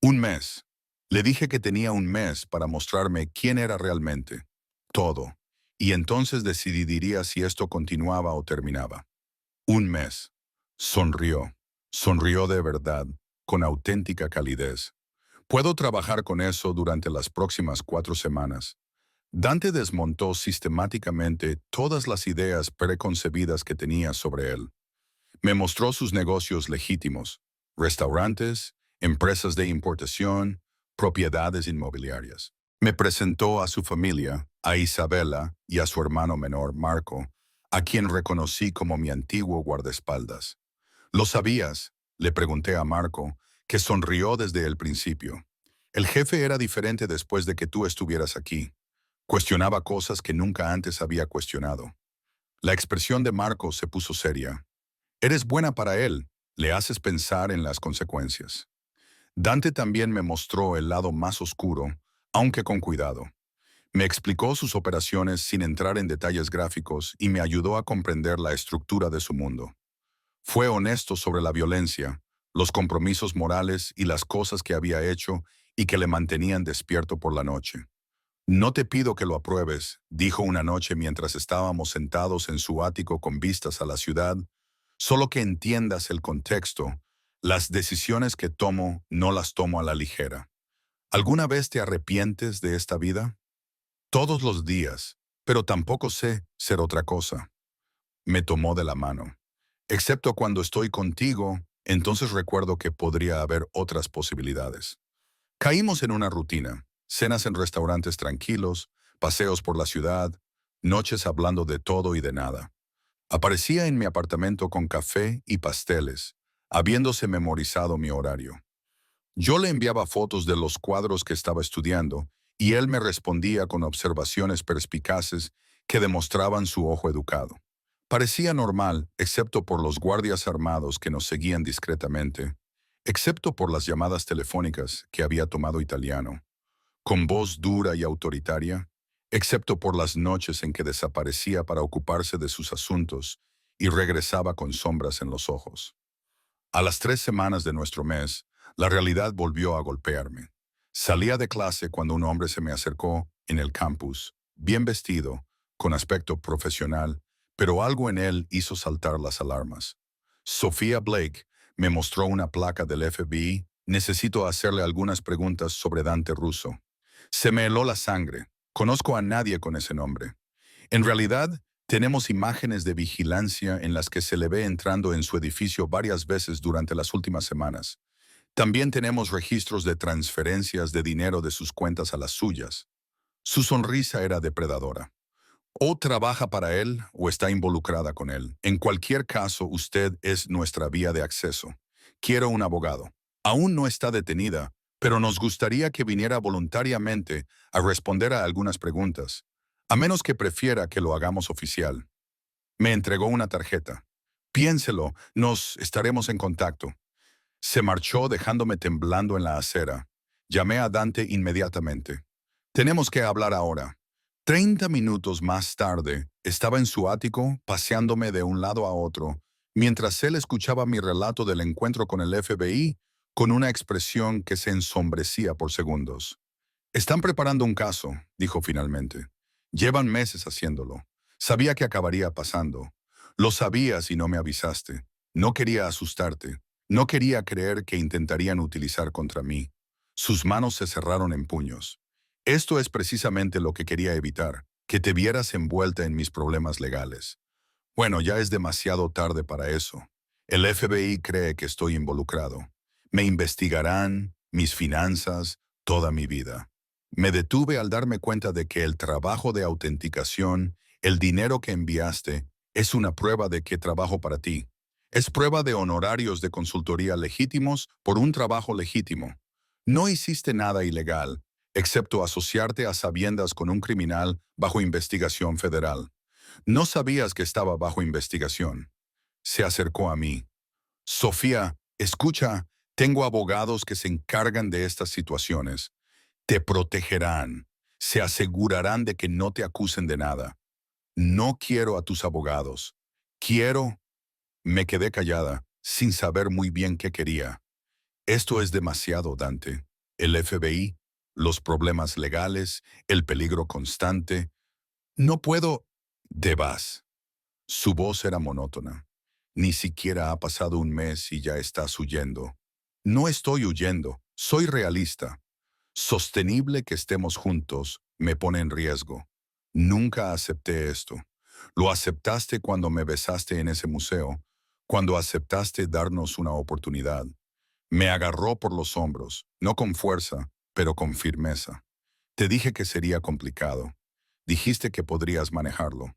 Un mes. Le dije que tenía un mes para mostrarme quién era realmente. Todo. Y entonces decidiría si esto continuaba o terminaba. Un mes. Sonrió. Sonrió de verdad, con auténtica calidez. Puedo trabajar con eso durante las próximas 4 semanas. Dante desmontó sistemáticamente todas las ideas preconcebidas que tenía sobre él. Me mostró sus negocios legítimos, restaurantes, empresas de importación, propiedades inmobiliarias. Me presentó a su familia, a Isabela y a su hermano menor, Marco, a quien reconocí como mi antiguo guardaespaldas. ¿Lo sabías?, le pregunté a Marco, que sonrió desde el principio. El jefe era diferente después de que tú estuvieras aquí. Cuestionaba cosas que nunca antes había cuestionado. La expresión de Marco se puso seria. Eres buena para él, le haces pensar en las consecuencias. Dante también me mostró el lado más oscuro, aunque con cuidado. Me explicó sus operaciones sin entrar en detalles gráficos y me ayudó a comprender la estructura de su mundo. Fue honesto sobre la violencia, los compromisos morales y las cosas que había hecho y que le mantenían despierto por la noche. No te pido que lo apruebes, dijo una noche mientras estábamos sentados en su ático con vistas a la ciudad, solo que entiendas el contexto. Las decisiones que tomo no las tomo a la ligera. ¿Alguna vez te arrepientes de esta vida? Todos los días, pero tampoco sé ser otra cosa. Me tomó de la mano. Excepto cuando estoy contigo, entonces recuerdo que podría haber otras posibilidades. Caímos en una rutina, cenas en restaurantes tranquilos, paseos por la ciudad, noches hablando de todo y de nada. Aparecía en mi apartamento con café y pasteles, habiéndose memorizado mi horario. Yo le enviaba fotos de los cuadros que estaba estudiando y él me respondía con observaciones perspicaces que demostraban su ojo educado. Parecía normal, excepto por los guardias armados que nos seguían discretamente, excepto por las llamadas telefónicas que había tomado italiano. Con voz dura y autoritaria, excepto por las noches en que desaparecía para ocuparse de sus asuntos y regresaba con sombras en los ojos. A las 3 semanas de nuestro mes, la realidad volvió a golpearme. Salía de clase cuando un hombre se me acercó en el campus, bien vestido, con aspecto profesional, pero algo en él hizo saltar las alarmas. Sofía Blake me mostró una placa del FBI. Necesito hacerle algunas preguntas sobre Dante Russo. Se me heló la sangre. Conozco a nadie con ese nombre. En realidad, tenemos imágenes de vigilancia en las que se le ve entrando en su edificio varias veces durante las últimas semanas. También tenemos registros de transferencias de dinero de sus cuentas a las suyas. Su sonrisa era depredadora. O trabaja para él o está involucrada con él. En cualquier caso, usted es nuestra vía de acceso. Quiero un abogado. Aún no está detenida, pero nos gustaría que viniera voluntariamente a responder a algunas preguntas, a menos que prefiera que lo hagamos oficial. Me entregó una tarjeta. Piénselo, nos estaremos en contacto. Se marchó dejándome temblando en la acera. Llamé a Dante inmediatamente. Tenemos que hablar ahora. 30 minutos más tarde, estaba en su ático, paseándome de un lado a otro, mientras él escuchaba mi relato del encuentro con el FBI con una expresión que se ensombrecía por segundos. Están preparando un caso, dijo finalmente. Llevan meses haciéndolo. Sabía que acabaría pasando. Lo sabías y no me avisaste. No quería asustarte. No quería creer que intentarían utilizar contra mí. Sus manos se cerraron en puños. Esto es precisamente lo que quería evitar, que te vieras envuelta en mis problemas legales. Bueno, ya es demasiado tarde para eso. El FBI cree que estoy involucrado. Me investigarán, mis finanzas, toda mi vida. Me detuve al darme cuenta de que el trabajo de autenticación, el dinero que enviaste, es una prueba de que trabajo para ti. Es prueba de honorarios de consultoría legítimos por un trabajo legítimo. No hiciste nada ilegal, excepto asociarte a sabiendas con un criminal bajo investigación federal. No sabías que estaba bajo investigación. Se acercó a mí. Sofía, escucha, tengo abogados que se encargan de estas situaciones. Te protegerán. Se asegurarán de que no te acusen de nada. No quiero a tus abogados. Quiero... Me quedé callada, sin saber muy bien qué quería. Esto es demasiado, Dante. El FBI, los problemas legales, el peligro constante. No puedo... Te vas. Su voz era monótona. Ni siquiera ha pasado un mes y ya estás huyendo. No estoy huyendo, soy realista. Sostenible que estemos juntos me pone en riesgo. Nunca acepté esto. Lo aceptaste cuando me besaste en ese museo, cuando aceptaste darnos una oportunidad. Me agarró por los hombros, no con fuerza, pero con firmeza. Te dije que sería complicado. Dijiste que podrías manejarlo.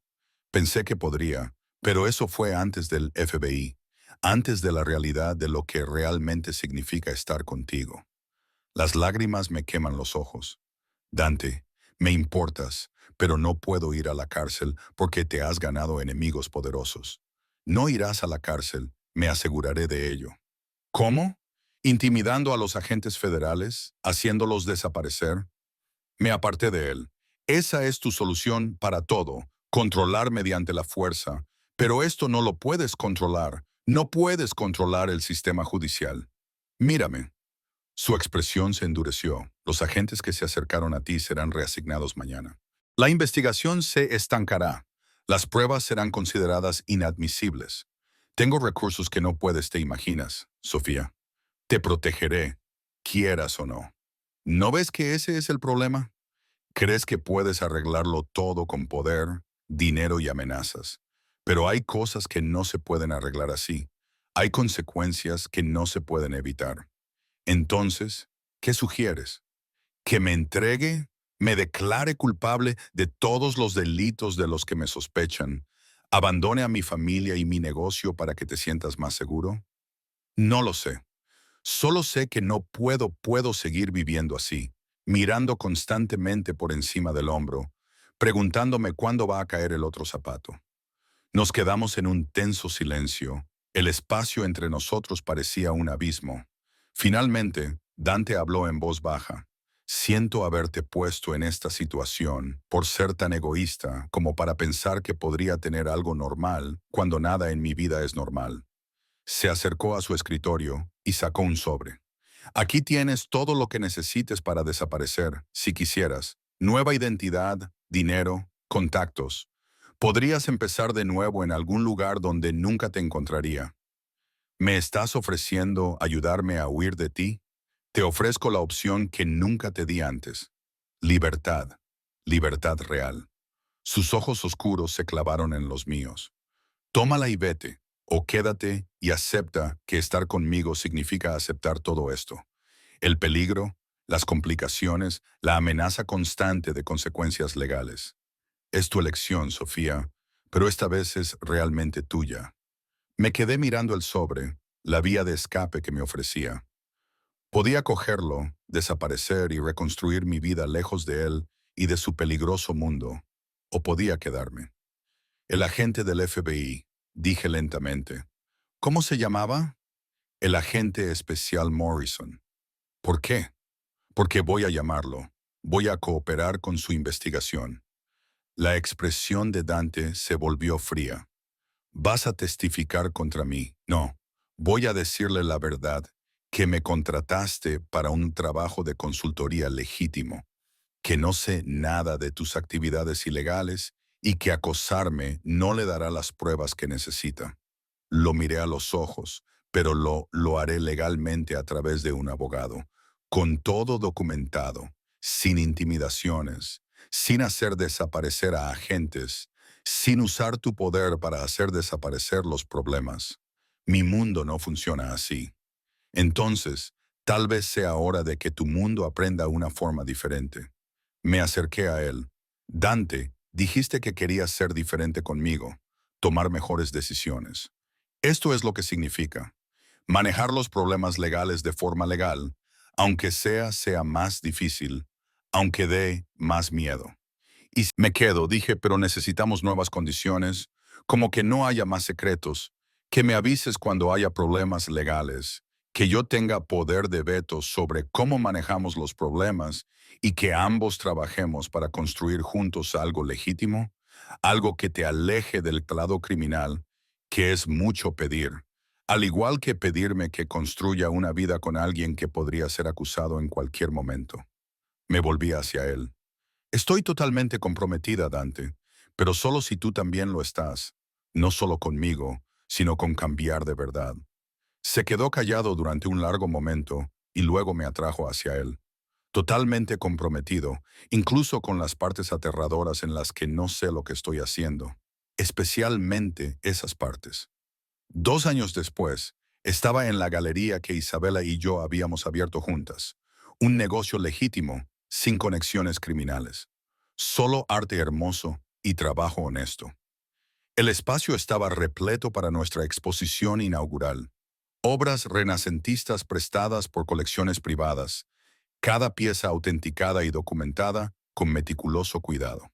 Pensé que podría, pero eso fue antes del FBI, antes de la realidad de lo que realmente significa estar contigo. Las lágrimas me queman los ojos. Dante, me importas, pero no puedo ir a la cárcel porque te has ganado enemigos poderosos. No irás a la cárcel, me aseguraré de ello. ¿Cómo? Intimidando a los agentes federales, haciéndolos desaparecer. Me aparté de él. Esa es tu solución para todo, controlar mediante la fuerza. Pero esto no lo puedes controlar. No puedes controlar el sistema judicial. Mírame. Su expresión se endureció. Los agentes que se acercaron a ti serán reasignados mañana. La investigación se estancará. Las pruebas serán consideradas inadmisibles. Tengo recursos que no puedes te imaginas, Sofía. Te protegeré, quieras o no. ¿No ves que ese es el problema? Crees que puedes arreglarlo todo con poder, dinero y amenazas. Pero hay cosas que no se pueden arreglar así. Hay consecuencias que no se pueden evitar. Entonces, ¿qué sugieres? ¿Que me entregue? ¿Me declare culpable de todos los delitos de los que me sospechan? ¿Abandone a mi familia y mi negocio para que te sientas más seguro? No lo sé. Solo sé que no puedo seguir viviendo así, mirando constantemente por encima del hombro, preguntándome cuándo va a caer el otro zapato. Nos quedamos en un tenso silencio. El espacio entre nosotros parecía un abismo. Finalmente, Dante habló en voz baja. Siento haberte puesto en esta situación por ser tan egoísta como para pensar que podría tener algo normal cuando nada en mi vida es normal. Se acercó a su escritorio y sacó un sobre. Aquí tienes todo lo que necesites para desaparecer, si quisieras. Nueva identidad, dinero, contactos. Podrías empezar de nuevo en algún lugar donde nunca te encontraría. ¿Me estás ofreciendo ayudarme a huir de ti? Te ofrezco la opción que nunca te di antes. Libertad. Libertad real. Sus ojos oscuros se clavaron en los míos. Tómala y vete, o quédate y acepta que estar conmigo significa aceptar todo esto. El peligro, las complicaciones, la amenaza constante de consecuencias legales. Es tu elección, Sofía, pero esta vez es realmente tuya. Me quedé mirando el sobre, la vía de escape que me ofrecía. Podía cogerlo, desaparecer y reconstruir mi vida lejos de él y de su peligroso mundo, o podía quedarme. El agente del FBI, dije lentamente. ¿Cómo se llamaba? El agente especial Morrison. ¿Por qué? Porque voy a llamarlo. Voy a cooperar con su investigación. La expresión de Dante se volvió fría. ¿Vas a testificar contra mí? No. Voy a decirle la verdad, que me contrataste para un trabajo de consultoría legítimo, que no sé nada de tus actividades ilegales y que acosarme no le dará las pruebas que necesita. Lo miré a los ojos, pero lo haré legalmente a través de un abogado, con todo documentado, sin intimidaciones, sin hacer desaparecer a agentes, sin usar tu poder para hacer desaparecer los problemas. Mi mundo no funciona así. Entonces, tal vez sea hora de que tu mundo aprenda una forma diferente. Me acerqué a él. Dante, dijiste que querías ser diferente conmigo, tomar mejores decisiones. Esto es lo que significa. Manejar los problemas legales de forma legal, aunque sea más difícil, aunque dé más miedo. Y me quedo, dije, pero necesitamos nuevas condiciones, como que no haya más secretos, que me avises cuando haya problemas legales, que yo tenga poder de veto sobre cómo manejamos los problemas y que ambos trabajemos para construir juntos algo legítimo, algo que te aleje del lado criminal, que es mucho pedir, al igual que pedirme que construya una vida con alguien que podría ser acusado en cualquier momento. Me volví hacia él. Estoy totalmente comprometida, Dante, pero solo si tú también lo estás, no solo conmigo, sino con cambiar de verdad. Se quedó callado durante un largo momento y luego me atrajo hacia él. Totalmente comprometido, incluso con las partes aterradoras en las que no sé lo que estoy haciendo, especialmente esas partes. 2 años después, estaba en la galería que Isabela y yo habíamos abierto juntas, un negocio legítimo, sin conexiones criminales. Solo arte hermoso y trabajo honesto. El espacio estaba repleto para nuestra exposición inaugural. Obras renacentistas prestadas por colecciones privadas, cada pieza autenticada y documentada con meticuloso cuidado.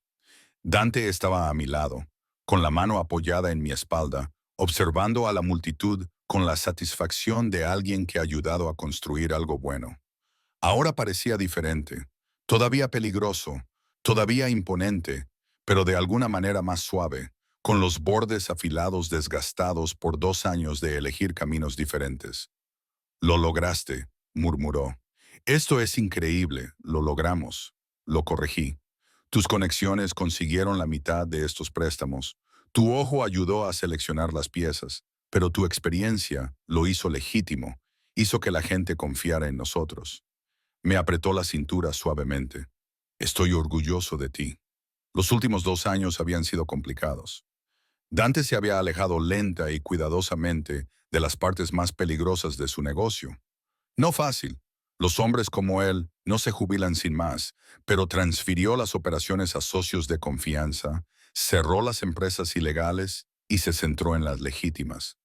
Dante estaba a mi lado, con la mano apoyada en mi espalda, observando a la multitud con la satisfacción de alguien que ha ayudado a construir algo bueno. Ahora parecía diferente, todavía peligroso, todavía imponente, pero de alguna manera más suave, con los bordes afilados desgastados por 2 años de elegir caminos diferentes. Lo lograste, murmuró. Esto es increíble, lo logramos. Lo corregí. Tus conexiones consiguieron la mitad de estos préstamos. Tu ojo ayudó a seleccionar las piezas, pero tu experiencia lo hizo legítimo, hizo que la gente confiara en nosotros. Me apretó la cintura suavemente. Estoy orgulloso de ti. Los últimos 2 años habían sido complicados. Dante se había alejado lenta y cuidadosamente de las partes más peligrosas de su negocio. No fácil. Los hombres como él no se jubilan sin más, pero transfirió las operaciones a socios de confianza, cerró las empresas ilegales y se centró en las legítimas.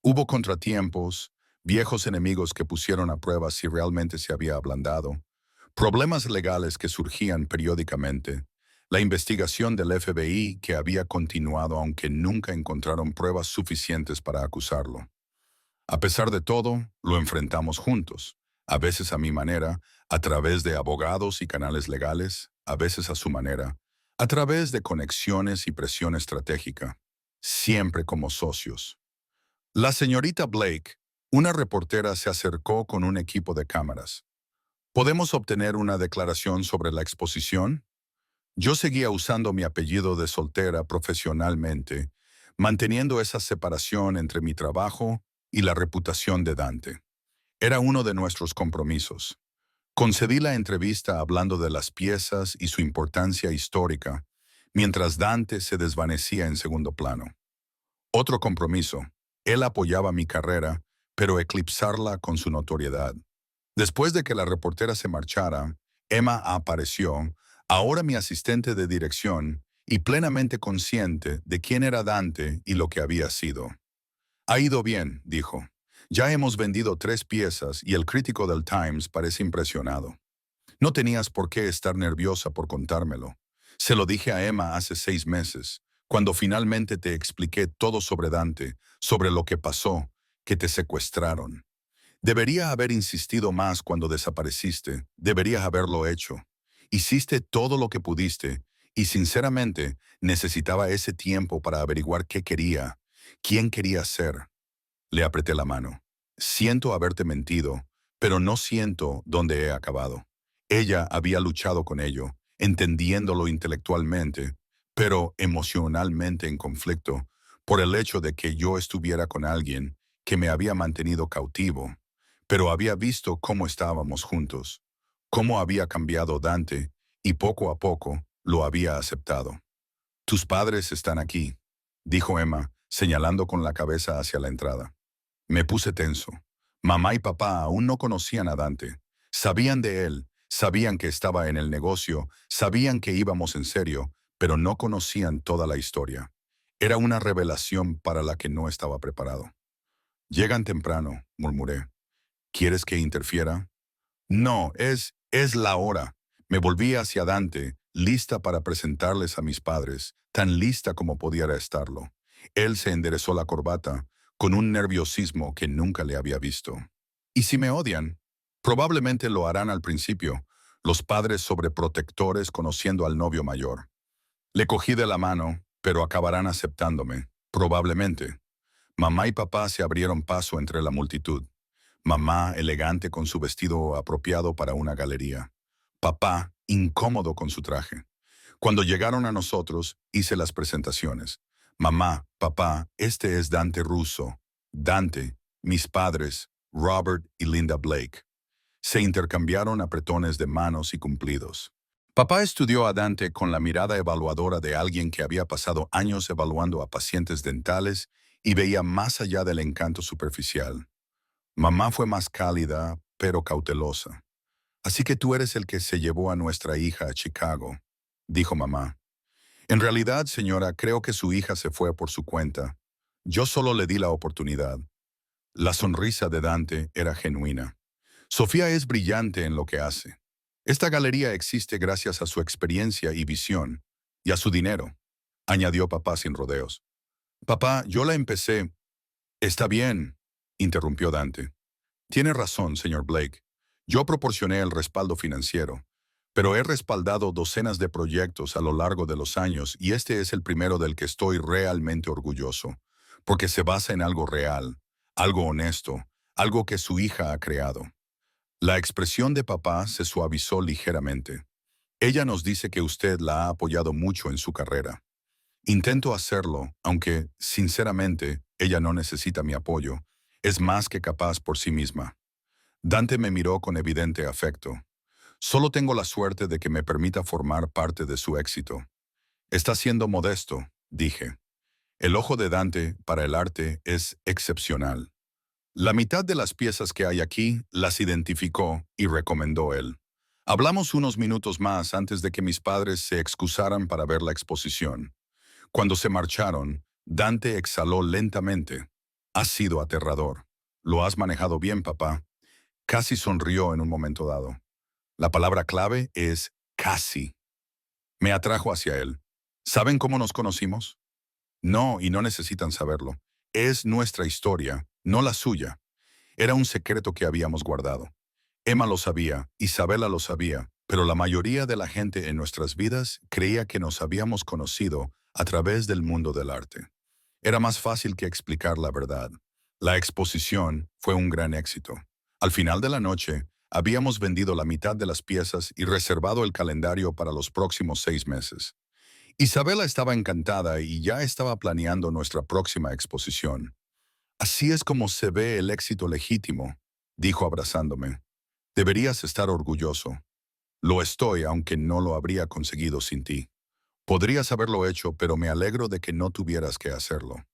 Hubo contratiempos, viejos enemigos que pusieron a prueba si realmente se había ablandado, problemas legales que surgían periódicamente, la investigación del FBI que había continuado aunque nunca encontraron pruebas suficientes para acusarlo. A pesar de todo, lo enfrentamos juntos, A veces a mi manera, a través de abogados y canales legales, a veces a su manera, a través de conexiones y presión estratégica, siempre como socios. La señorita Blake, una reportera, se acercó con un equipo de cámaras. ¿Podemos obtener una declaración sobre la exposición? Yo seguía usando mi apellido de soltera profesionalmente, manteniendo esa separación entre mi trabajo y la reputación de Dante. Era uno de nuestros compromisos. Concedí la entrevista hablando de las piezas y su importancia histórica, mientras Dante se desvanecía en segundo plano. Otro compromiso. Él apoyaba mi carrera, pero eclipsarla con su notoriedad. Después de que la reportera se marchara, Emma apareció, ahora mi asistente de dirección, y plenamente consciente de quién era Dante y lo que había sido. Ha ido bien, dijo. Ya hemos vendido 3 piezas y el crítico del Times parece impresionado. No tenías por qué estar nerviosa por contármelo. Se lo dije a Emma hace 6 meses, cuando finalmente te expliqué todo sobre Dante, sobre lo que pasó, que te secuestraron. Debería haber insistido más cuando desapareciste, deberías haberlo hecho. Hiciste todo lo que pudiste, y sinceramente necesitaba ese tiempo para averiguar qué quería, quién quería ser. Le apreté la mano. Siento haberte mentido, pero no siento dónde he acabado. Ella había luchado con ello, entendiéndolo intelectualmente, pero emocionalmente en conflicto, por el hecho de que yo estuviera con alguien que me había mantenido cautivo, pero había visto cómo estábamos juntos, cómo había cambiado Dante, y poco a poco lo había aceptado. Tus padres están aquí, dijo Emma, señalando con la cabeza hacia la entrada. Me puse tenso. Mamá y papá aún no conocían a Dante. Sabían de él, sabían que estaba en el negocio, sabían que íbamos en serio, pero no conocían toda la historia. Era una revelación para la que no estaba preparado. Llegan temprano, murmuré. ¿Quieres que interfiera? No, es la hora. Me volví hacia Dante, lista para presentarles a mis padres, tan lista como pudiera estarlo. Él se enderezó la corbata, con un nerviosismo que nunca le había visto. ¿Y si me odian? Probablemente lo harán al principio, los padres sobreprotectores conociendo al novio mayor. Le cogí de la mano, pero acabarán aceptándome, probablemente. Mamá y papá se abrieron paso entre la multitud. Mamá elegante con su vestido apropiado para una galería. Papá incómodo con su traje. Cuando llegaron a nosotros, hice las presentaciones. Mamá, papá, este es Dante Russo. Dante, mis padres, Robert y Linda Blake. Se intercambiaron apretones de manos y cumplidos. Papá estudió a Dante con la mirada evaluadora de alguien que había pasado años evaluando a pacientes dentales y veía más allá del encanto superficial. Mamá fue más cálida, pero cautelosa. Así que tú eres el que se llevó a nuestra hija a Chicago, dijo mamá. En realidad, señora, creo que su hija se fue por su cuenta. Yo solo le di la oportunidad. La sonrisa de Dante era genuina. Sofía es brillante en lo que hace. Esta galería existe gracias a su experiencia y visión, y a su dinero, añadió papá sin rodeos. Papá, yo la empecé. Está bien, interrumpió Dante. Tiene razón, señor Blake. Yo proporcioné el respaldo financiero, pero he respaldado docenas de proyectos a lo largo de los años y este es el primero del que estoy realmente orgulloso, porque se basa en algo real, algo honesto, algo que su hija ha creado. La expresión de papá se suavizó ligeramente. Ella nos dice que usted la ha apoyado mucho en su carrera. Intento hacerlo, aunque, sinceramente, ella no necesita mi apoyo. Es más que capaz por sí misma. Dante me miró con evidente afecto. Solo tengo la suerte de que me permita formar parte de su éxito. Está siendo modesto, dije. El ojo de Dante para el arte es excepcional. La mitad de las piezas que hay aquí las identificó y recomendó él. Hablamos unos minutos más antes de que mis padres se excusaran para ver la exposición. Cuando se marcharon, Dante exhaló lentamente. Has sido aterrador. Lo has manejado bien, papá. Casi sonrió en un momento dado. La palabra clave es casi. Me atrajo hacia él. ¿Saben cómo nos conocimos? No, y no necesitan saberlo. Es nuestra historia, no la suya. Era un secreto que habíamos guardado. Emma lo sabía, Isabela lo sabía, pero la mayoría de la gente en nuestras vidas creía que nos habíamos conocido a través del mundo del arte. Era más fácil que explicar la verdad. La exposición fue un gran éxito. Al final de la noche, habíamos vendido la mitad de las piezas y reservado el calendario para los próximos 6 meses. Isabela estaba encantada y ya estaba planeando nuestra próxima exposición. Así es como se ve el éxito legítimo, dijo abrazándome. Deberías estar orgulloso. Lo estoy, aunque no lo habría conseguido sin ti. Podrías haberlo hecho, pero me alegro de que no tuvieras que hacerlo.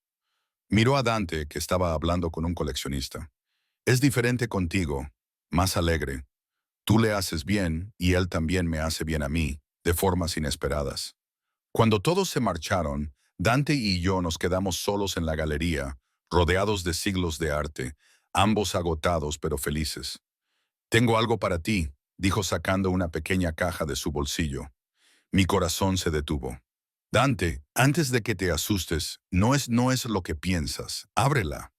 Miró a Dante, que estaba hablando con un coleccionista. Es diferente contigo, más alegre. Tú le haces bien y él también me hace bien a mí, de formas inesperadas. Cuando todos se marcharon, Dante y yo nos quedamos solos en la galería, rodeados de siglos de arte, ambos agotados pero felices. Tengo algo para ti, dijo sacando una pequeña caja de su bolsillo. Mi corazón se detuvo. Dante, antes de que te asustes, no es lo que piensas. Ábrela.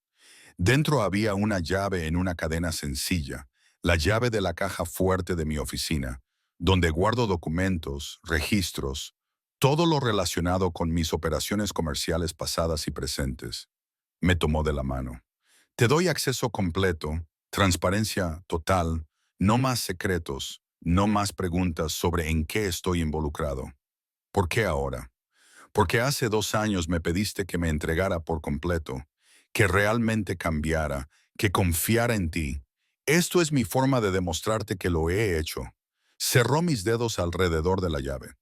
Dentro había una llave en una cadena sencilla, la llave de la caja fuerte de mi oficina, donde guardo documentos, registros, todo lo relacionado con mis operaciones comerciales pasadas y presentes. Me tomó de la mano. Te doy acceso completo, transparencia total, no más secretos, no más preguntas sobre en qué estoy involucrado. ¿Por qué ahora? Porque hace 2 años me pediste que me entregara por completo, que realmente cambiara, que confiara en ti. Esto es mi forma de demostrarte que lo he hecho. Cerró mis dedos alrededor de la llave.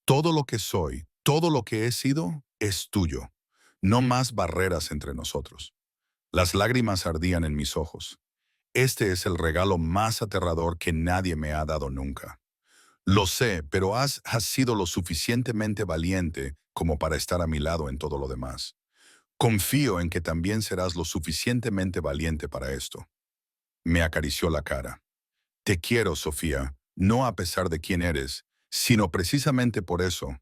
Todo lo que soy, todo lo que he sido, es tuyo. No más barreras entre nosotros. Las lágrimas ardían en mis ojos. Este es el regalo más aterrador que nadie me ha dado nunca. Lo sé, pero has sido lo suficientemente valiente como para estar a mi lado en todo lo demás. Confío en que también serás lo suficientemente valiente para esto. Me acarició la cara. Te quiero, Sofía, no a pesar de quién eres, sino precisamente por eso,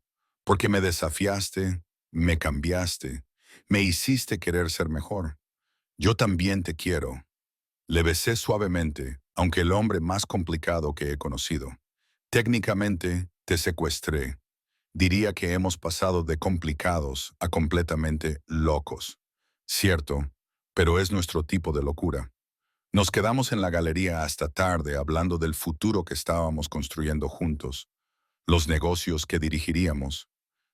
porque me desafiaste, me cambiaste, me hiciste querer ser mejor. Yo también te quiero. Le besé suavemente, aunque el hombre más complicado que he conocido. Técnicamente, te secuestré. Diría que hemos pasado de complicados a completamente locos. Cierto, pero es nuestro tipo de locura. Nos quedamos en la galería hasta tarde hablando del futuro que estábamos construyendo juntos, los negocios que dirigiríamos,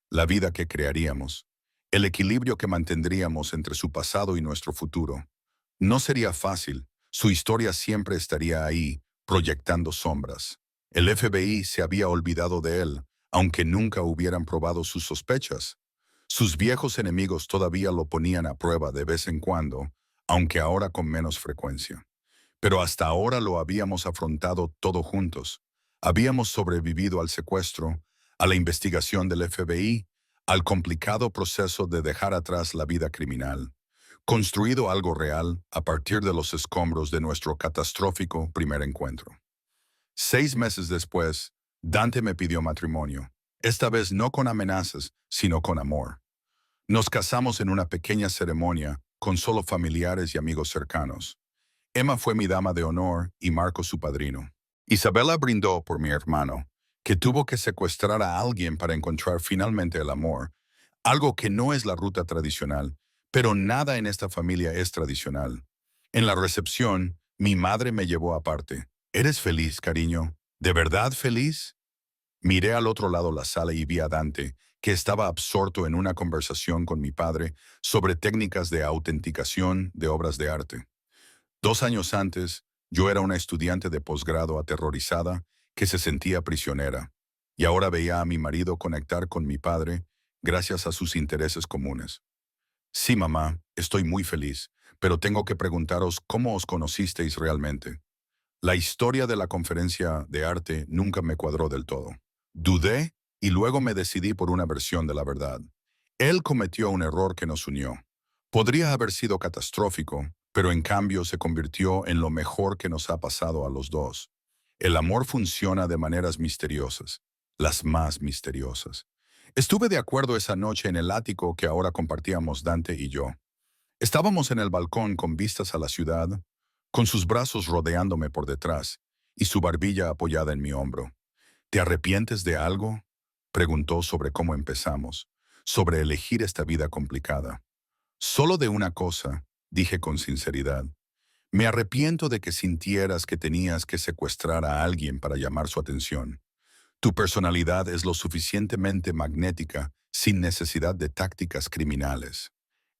la vida que crearíamos, el equilibrio que mantendríamos entre su pasado y nuestro futuro. No sería fácil, su historia siempre estaría ahí, proyectando sombras. El FBI se había olvidado de él, aunque nunca hubieran probado sus sospechas. Sus viejos enemigos todavía lo ponían a prueba de vez en cuando, aunque ahora con menos frecuencia. Pero hasta ahora lo habíamos afrontado todo juntos. Habíamos sobrevivido al secuestro, a la investigación del FBI, al complicado proceso de dejar atrás la vida criminal. Construido algo real a partir de los escombros de nuestro catastrófico primer encuentro. 6 meses después, Dante me pidió matrimonio, esta vez no con amenazas, sino con amor. Nos casamos en una pequeña ceremonia con solo familiares y amigos cercanos. Emma fue mi dama de honor y Marco su padrino. Isabela brindó por mi hermano, que tuvo que secuestrar a alguien para encontrar finalmente el amor, algo que no es la ruta tradicional, pero nada en esta familia es tradicional. En la recepción, mi madre me llevó aparte. ¿Eres feliz, cariño? ¿De verdad feliz? Miré al otro lado la sala y vi a Dante, que estaba absorto en una conversación con mi padre sobre técnicas de autenticación de obras de arte. 2 años antes, yo era una estudiante de posgrado aterrorizada que se sentía prisionera, y ahora veía a mi marido conectar con mi padre gracias a sus intereses comunes. Sí, mamá, estoy muy feliz, pero tengo que preguntaros cómo os conocisteis realmente. La historia de la conferencia de arte nunca me cuadró del todo. Dudé y luego me decidí por una versión de la verdad. Él cometió un error que nos unió. Podría haber sido catastrófico, pero en cambio se convirtió en lo mejor que nos ha pasado a los dos. El amor funciona de maneras misteriosas, las más misteriosas. Estuve de acuerdo esa noche en el ático que ahora compartíamos Dante y yo. Estábamos en el balcón con vistas a la ciudad, con sus brazos rodeándome por detrás, y su barbilla apoyada en mi hombro. ¿Te arrepientes de algo? Preguntó sobre cómo empezamos, sobre elegir esta vida complicada. Solo de una cosa, dije con sinceridad. Me arrepiento de que sintieras que tenías que secuestrar a alguien para llamar su atención. Tu personalidad es lo suficientemente magnética sin necesidad de tácticas criminales.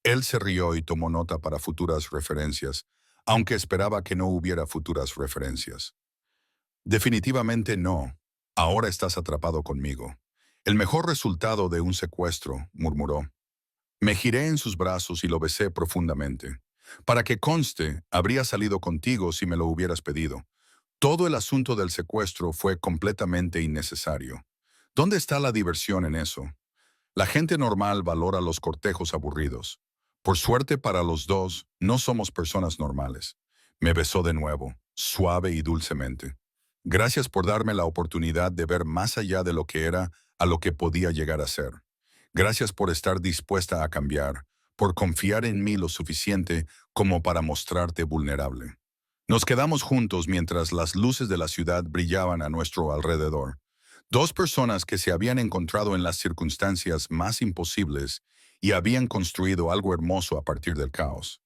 Él se rió y tomó nota para futuras referencias, aunque esperaba que no hubiera futuras referencias. Definitivamente no. Ahora estás atrapado conmigo. El mejor resultado de un secuestro, murmuró. Me giré en sus brazos y lo besé profundamente. Para que conste, habría salido contigo si me lo hubieras pedido. Todo el asunto del secuestro fue completamente innecesario. ¿Dónde está la diversión en eso? La gente normal valora los cortejos aburridos. Por suerte para los dos, no somos personas normales. Me besó de nuevo, suave y dulcemente. Gracias por darme la oportunidad de ver más allá de lo que era a lo que podía llegar a ser. Gracias por estar dispuesta a cambiar, por confiar en mí lo suficiente como para mostrarte vulnerable. Nos quedamos juntos mientras las luces de la ciudad brillaban a nuestro alrededor. Dos personas que se habían encontrado en las circunstancias más imposibles y habían construido algo hermoso a partir del caos.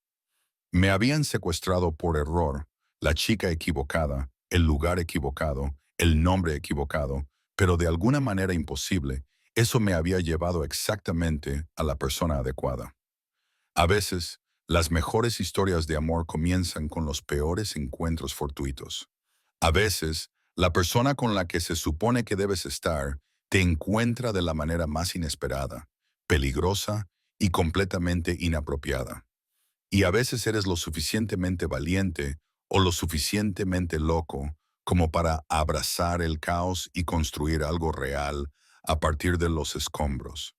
Me habían secuestrado por error, la chica equivocada, el lugar equivocado, el nombre equivocado, pero de alguna manera imposible, eso me había llevado exactamente a la persona adecuada. A veces, las mejores historias de amor comienzan con los peores encuentros fortuitos. A veces, la persona con la que se supone que debes estar te encuentra de la manera más inesperada, peligrosa y completamente inapropiada. Y a veces eres lo suficientemente valiente o lo suficientemente loco como para abrazar el caos y construir algo real a partir de los escombros.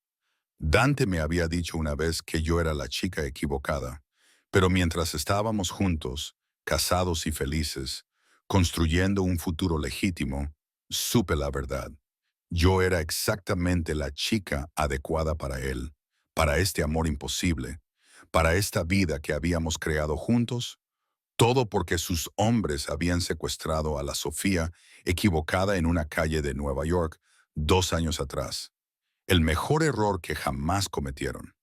Dante me había dicho una vez que yo era la chica equivocada, pero mientras estábamos juntos, casados y felices, construyendo un futuro legítimo, supe la verdad. Yo era exactamente la chica adecuada para él, para este amor imposible, para esta vida que habíamos creado juntos, todo porque sus hombres habían secuestrado a la Sofía equivocada en una calle de Nueva York 2 años atrás. El mejor error que jamás cometieron.